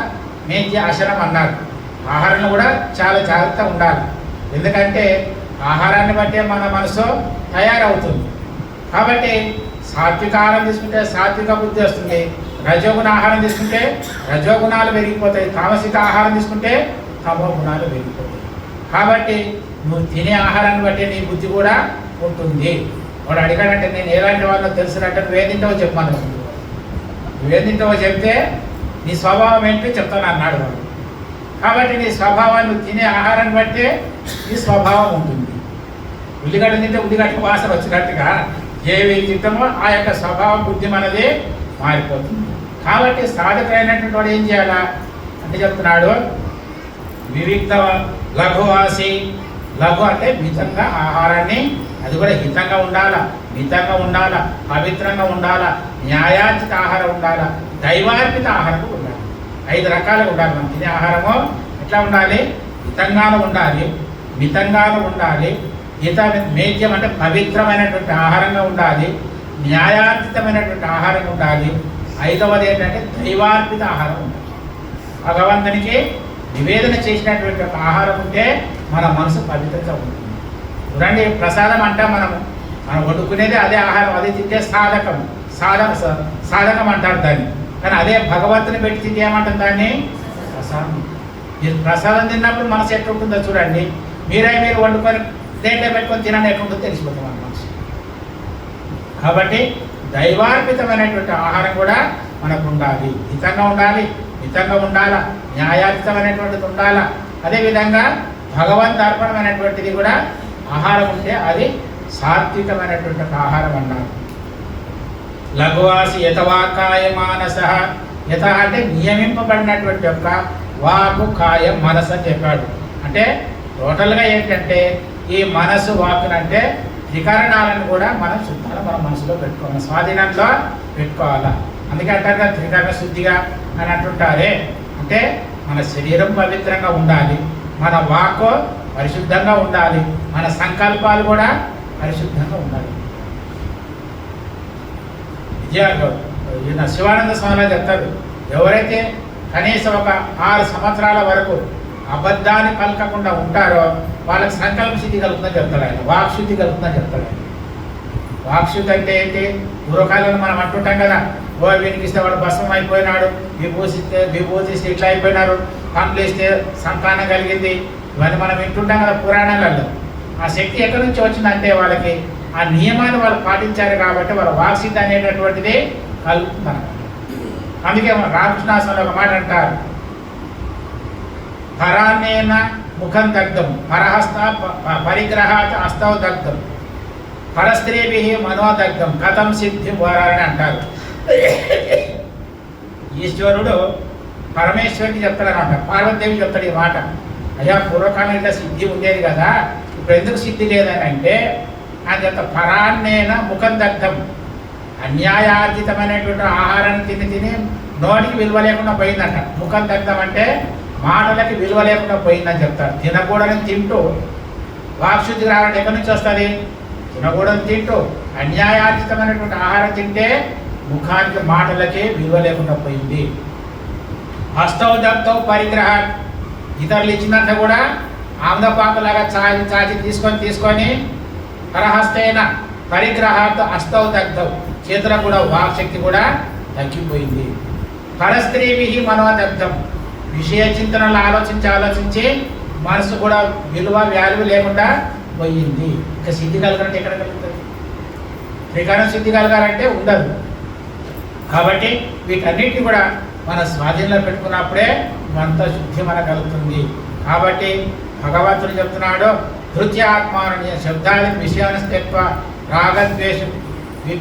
మేధ్య ఆసనం అన్నారు. ఆహారంలో కూడా చాలా జాగ్రత్తగా ఉండాలి. ఎందుకంటే ఆహారాన్ని బట్టే మన మనసు తయారవుతుంది. కాబట్టి సాత్విక ఆహారం తీసుకుంటే సాత్విక బుద్ధి వస్తుంది, రజోగుణ ఆహారం తీసుకుంటే రజోగుణాలు పెరిగిపోతాయి, తామసిక ఆహారం తీసుకుంటే తమో గుణాలు పెరిగిపోతాయి. కాబట్టి నువ్వు తినే ఆహారాన్ని బట్టి నీ బుద్ధి కూడా ఉంటుంది. వాడు అడిగాడంటే నేను ఎలాంటి వాళ్ళో తెలుసునంటే నువ్వేదింటావో చెప్పాను. నువ్వేదింటావో చెప్తే నీ స్వభావం ఏంటో చెప్తాను అన్నాడు వాడు. కాబట్టి నీ స్వభావాన్ని తినే ఆహారాన్ని బట్టే నీ స్వభావం ఉంటుంది. ఉల్లిగడ్డ తింటే ఉల్లిగడ్డ వాసన వచ్చినట్టుగా ఏవి తింటామో ఆ యొక్క స్వభావం బుద్ధి మనది మారిపోతుంది. కాబట్టి సాధకులైనటువంటి వాడు ఏం చేయాలా అంటే చెప్తున్నాడు వివిక్త లఘువాసి. లఘు అంటే మితంగా ఆహారాన్ని, అది కూడా హితంగా ఉండాలా, మితంగా ఉండాలా, పవిత్రంగా ఉండాలా, న్యాయార్జిత ఆహారం ఉండాలా, దైవార్పిత ఆహారం ఉండాలి. 5 రకాలుగా ఉండాలి. మనం తినే ఆహారము ఎట్లా ఉండాలి? హితంగాను ఉండాలి, మితంగాను ఉండాలి, హిత మేధ్యం అంటే పవిత్రమైనటువంటి ఆహారంగా ఉండాలి, న్యాయార్జితమైనటువంటి ఆహారం ఉండాలి. 5వది ఏంటంటే దైవార్పిత ఆహారం ఉండాలి. భగవంతునికి నివేదన చేసినటువంటి ఒక ఆహారం ఉంటే మన మనసు పవిత్రంగా ఉంటుంది. చూడండి, ప్రసాదం అంటే మనం వండుకునేది అదే ఆహారం, అది తింటే సాధకం అంటారు దాన్ని. కానీ అదే భగవంతుని పెట్టి తింటే ఏమంటారు దాన్ని? ప్రసాదం. మీరు ప్రసాదం తిన్నప్పుడు మనసు ఎట్లుంటుందో చూడండి. మీరు వండుకొని ప్లేట్లో పెట్టుకొని తినని ఎట్లుంటుందో తెలిసిపోతుంది మన మనసు. కాబట్టి దైవార్పితమైనటువంటి ఆహారం కూడా మనకు ఉండాలి, హితంగా ఉండాలి, మితంగా ఉండాలా, న్యాయార్థమైనటువంటిది ఉండాలా. అదేవిధంగా భగవంత్ అర్పణమైనటువంటిది కూడా ఆహారం ఉంటే అది సాత్వికమైనటువంటి ఆహారం అన్నారు. లఘువాసి యతవాకాయ మానస. యత అంటే నియమింపబడినటువంటి యొక్క వాకు కాయం మనసు అని చెప్పాడు. అంటే టోటల్గా ఏంటంటే ఈ మనసు వాకునంటే త్రికరణాలను కూడా మనం శుద్ధాలు మన మనసులో పెట్టుకోవాలి, స్వాధీనంలో పెట్టుకోవాలా. అందుకే అంటారు కదా త్రికరణ శుద్ధిగా అని అంటుంటారే. అంటే మన శరీరం పవిత్రంగా ఉండాలి, మన వాక్కు పరిశుద్ధంగా ఉండాలి, మన సంకల్పాలు కూడా పరిశుద్ధంగా ఉండాలి. ఈయన శివానంద స్వామి చెప్తారు, ఎవరైతే కనీసం ఒక 6 సంవత్సరాల వరకు అబద్ధాన్ని పలకకుండా ఉంటారో వాళ్ళకి సంకల్ప శుద్ధి కలుగుతుందని చెప్తాడు ఆయన. వాక్శుద్ధి కలుగుతుందని చెప్తాడు ఆయన. వాక్శుద్ధి అంటే ఏంటి? పూర్వకాలంలో మనం అంటుంటాం కదా, వీనికి ఇస్తే వాడు భస్మం అయిపోయినాడు, విభూతిస్తే ఇట్లా అయిపోయినారు, పండ్లు ఇస్తే సంతానం కలిగింది, ఇవన్నీ మనం వింటుంటాం కదా పురాణాలలో. ఆ శక్తి ఎక్కడి నుంచి వచ్చిందంటే వాళ్ళకి ఆ నియమాన్ని వాళ్ళు పాటించారు కాబట్టి వాళ్ళ వాక్సిద్ధి అనేటటువంటిది కలుగుతుంది అన్నమాట. అందుకే రామకృష్ణాశ్రమంలో ఒక మాట అంటారు, పరాన్నేన ముఖం దగ్ధం పరహస్త పరిగ్రహాత్ హస్తౌ దగ్ధం పరస్త్రీభి మనోదగ్ధం కథం సిద్ధి వరాలని అంటారు. ఈశ్వరుడు పరమేశ్వరుడికి చెప్తాడనమాట, పార్వతీదేవి చెప్తాడు ఈ మాట. అయ్యా పూర్వకాలం ఇట్లా సిద్ధి ఉండేది కదా, ఇప్పుడు ఎందుకు సిద్ధి లేదని అంటే అని చెప్తా. పరాన్నేన ముఖం దగ్ధం, అన్యాయార్జితమైనటువంటి ఆహారాన్ని తిని నోటికి విలువ లేకుండా పోయిందంట. ముఖం దగ్ధం అంటే మాటలకి విలువ లేకుండా పోయిందని చెప్తాడు. తినకూడని తింటూ వాక్శుద్ధి రావడం ఎక్కడి నుంచి వస్తుంది? తినకూడని తింటూ అన్యాయార్జితమైనటువంటి ఆహారం తింటే ముఖానికి మాటలకి విలువ లేకుండా పోయింది. హస్తౌ దత్తౌ పరిగ్రహ, ఇతరులు ఇచ్చినంత కూడా ఆమ్దపాకులాగా చాచి తీసుకొని కరహస్తైన పరిగ్రహాలతో హస్తౌ దగ్ధౌ, చేతులకు కూడా వాక్శక్తి కూడా తగ్గిపోయింది. పరస్త్రీభి మనోదగ్ధం, విషయ చింతనలు ఆలోచించి మనసు కూడా విలువ వాల్యూ లేకుండా పోయింది. ఇంకా సిద్ధి కలగాలంటే ఎక్కడ కలుగుతుంది? త్రికరణ సిద్ధి కలగాలంటే ఉండదు. కాబట్టి వీటన్నిటిని కూడా మన స్వాధీనంలో పెట్టుకున్నప్పుడే మనతో శుద్ధి మనకు కలుగుతుంది. కాబట్టి భగవంతుడు చెప్తున్నాడు, ధృత్యాత్మాన శబ్దానికి విషయాన్ని తెత్వ రాగద్వేషం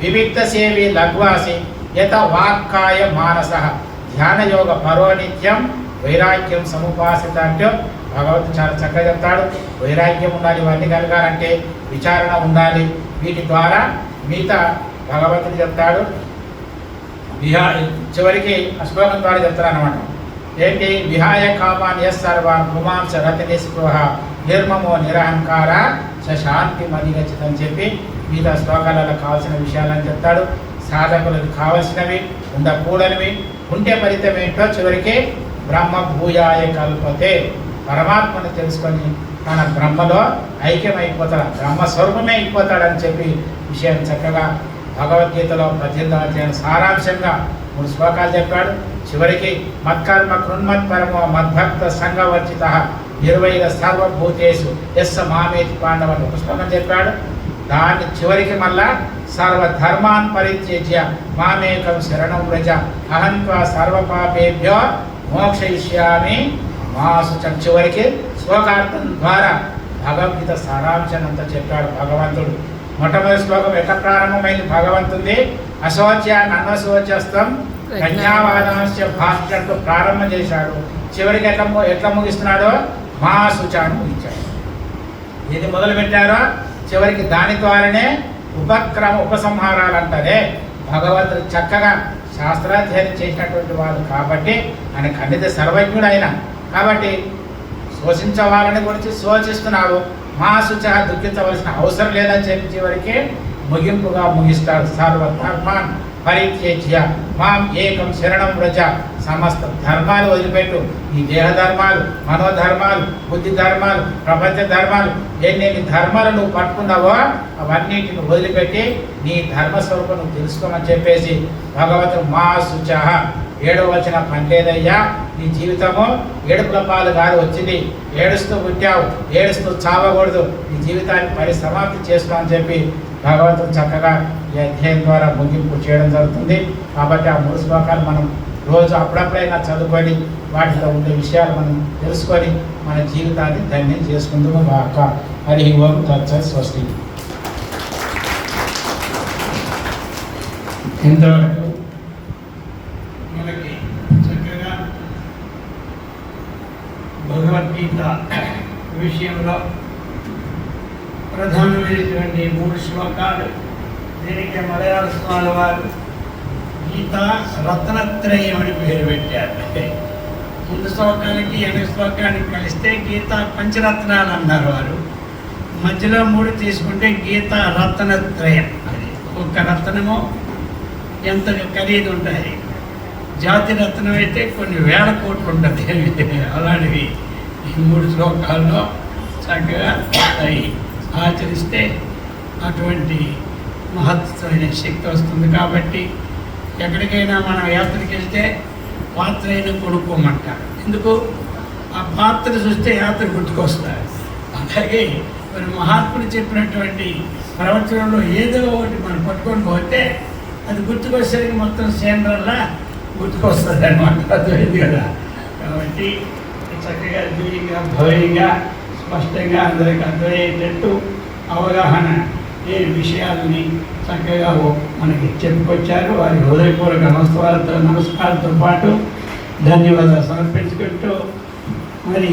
వివిక్త సేవి లఘ్వాసి యత వాక్కాయ మానస ధ్యానయోగ పరోనిత్యం వైరాగ్యం సముపాసిత అంటే భగవంతుడు చాలా చక్కగా చెప్తాడు. వైరాగ్యం ఉండాలి, ఇవన్నీ కలగాలంటే విచారణ ఉండాలి. వీటి ద్వారా మిగతా భగవంతుడు చెప్తాడు. చివరికి శ్లోకం ద్వారా చెప్తారు అన్నమాట. ఏంటి? విహాయ కామాన్ యస్ సర్వాన్ పుమాంస రతి నిస్పృహ నిర్మమో నిరహంకార శాంతి మదిగచ్చిత అని చెప్పి మిగతా శ్లోకాలలో కావాల్సిన విషయాలని చెప్తాడు. సాధకులకు కావలసినవి, ఉండకూడనివి, ఉంటే ఫలితం ఏంటో చివరికి బ్రహ్మ భూయాయ కల్పతే, పరమాత్మను తెలుసుకొని తన బ్రహ్మలో ఐక్యమైపోతాడు, బ్రహ్మస్వరూపమే అయిపోతాడని చెప్పి విషయం చక్కగా భగవద్గీతలో 18వ అధ్యాయం సారాంశంగా 3 శ్లోకాలు చెప్పాడు. చివరికి మత్కర్మ కృన్మత్ పరమో మద్భక్త సంగవర్జిత నిర్వైర సర్వభూతేషు యస్స మామేతి పాండవ ఒక శ్లోకం చెప్పాడు. దాన్ని చివరికి మళ్ళా సర్వధర్మాన్ పరిత్యజ్య మామేకం శరణం వ్రజ అహంత్వా సర్వపాపేభ్యో మోక్షయిష్యామి మాసుచం. చివరికి శ్లోకార్థం ద్వారా భగవద్గీత సారాంశాన్నంతా చెప్పాడు భగవంతుడు. మొట్టమొదటి శ్లోకం ఎట్లా ప్రారంభమైంది? భగవంతుడి అశోచ్యాన్ని అన్నశోచస్తం ప్రజ్ఞావాదనస్య భాష్యంతో ప్రారంభం చేశాడు. చివరికి ఎట్లా ముగిస్తున్నాడో మా శుచాన్ని ముగించాడు. ఇది మొదలు పెట్టారో చివరికి దాని ద్వారానే ఉపసంహారాలు అంటారే. భగవంతుడు చక్కగా శాస్త్రాధ్యయనం చేసినటువంటి వాడు కాబట్టి ఆయన ఖండిత సర్వజ్ఞుడు ఆయన. కాబట్టి శోషించే వాళ్ళని గురించి శోచిస్తున్నావు, మా శుచ దుఃఖించవలసిన అవసరం లేదని చెప్పి చివరికి ముగింపుగా ముగిస్తాడు. సర్వధర్మాన్ పరిత్యజ్య మాం ఏకం శరణం వ్రజ, సమస్త ధర్మాలు వదిలిపెట్టు. ఈ దేహ ధర్మాలు, మనోధర్మాలు, బుద్ధి ధర్మాలు, ప్రపంచ ధర్మాలు, ఎన్ని ధర్మాలు నువ్వు పట్టుకున్నావో అవన్నిటిని వదిలిపెట్టి నీ ధర్మస్వరూపం నువ్వు తెలుసుకోమని చెప్పేసి భగవంతుడు మా శుచ 7వ వచనం పని లేదయ్యా, నీ జీవితము ఏడుపుల పాలు కాదు వచ్చింది, ఏడుస్తూ పుట్టావు, ఏడుస్తూ చావకూడదు, నీ జీవితాన్ని పరిసమాప్తి చేసుకోమని చెప్పి భగవంతుడు చక్కగా ఈ అధ్యాయం ద్వారా ముగింపు చేయడం జరుగుతుంది. కాబట్టి ఆ 3 శ్లోకాలు మనం రోజు అప్పుడప్పుడైనా చదువుకొని వాటిలో ఉండే విషయాలు మనం తెలుసుకొని మన జీవితాన్ని ధన్యం చేసుకుందాము గాక. హరి ఓం తత్సత్ స్వస్తి. ఇంతవరకు మనకి చక్కగా భగవద్గీత విషయంలో ప్రధానమైనటువంటి 3 శ్లోకాలు, దీనికి మలయాళ స్వామి వారు గీత రత్నత్రయం అని పేరు పెట్టారు. ముందు శ్లోకానికి 8వ శ్లోకానికి కలిస్తే గీత పంచరత్నాలు అన్నారు వారు. మధ్యలో 3 తీసుకుంటే గీత రత్నత్రయం. అది ఒక్క రత్నము ఎంత ఖరీదు ఉంటాయి. జాతి రత్నం అయితే కొన్ని వేల కోట్లు ఉంటుంది. అలాంటివి ఈ 3 శ్లోకాల్లో చక్కగా ఆచరిస్తే అటువంటి మహత్తరమైన శక్తి వస్తుంది. కాబట్టి ఎక్కడికైనా మనం యాత్రకి వెళ్తే పాత్ర అయినా కొనుక్కోమంటారు. ఎందుకు? ఆ పాత్ర చూస్తే యాత్ర గుర్తుకొస్తారు. అలాగే మరి మహాత్ముడు చెప్పినటువంటి ప్రవచనంలో ఏదో ఒకటి మనం పట్టుకొని పోతే అది గుర్తుకొచ్చేసరికి మొత్తం సేంద్రల్లా గుర్తుకొస్తుంది అన్నమాట. అర్థమైంది కదా? కాబట్టి చక్కగా దివ్యంగా భవ్యంగా స్పష్టంగా అందరికి అర్థమయ్యేటట్టు అవగాహన లేని విషయాలని చక్కగా మనకి చెప్పుకొచ్చారు. వారి హృదయపూర్వక నమస్కారాలతో పాటు ధన్యవాదాలు సమర్పించుకుంటూ మరి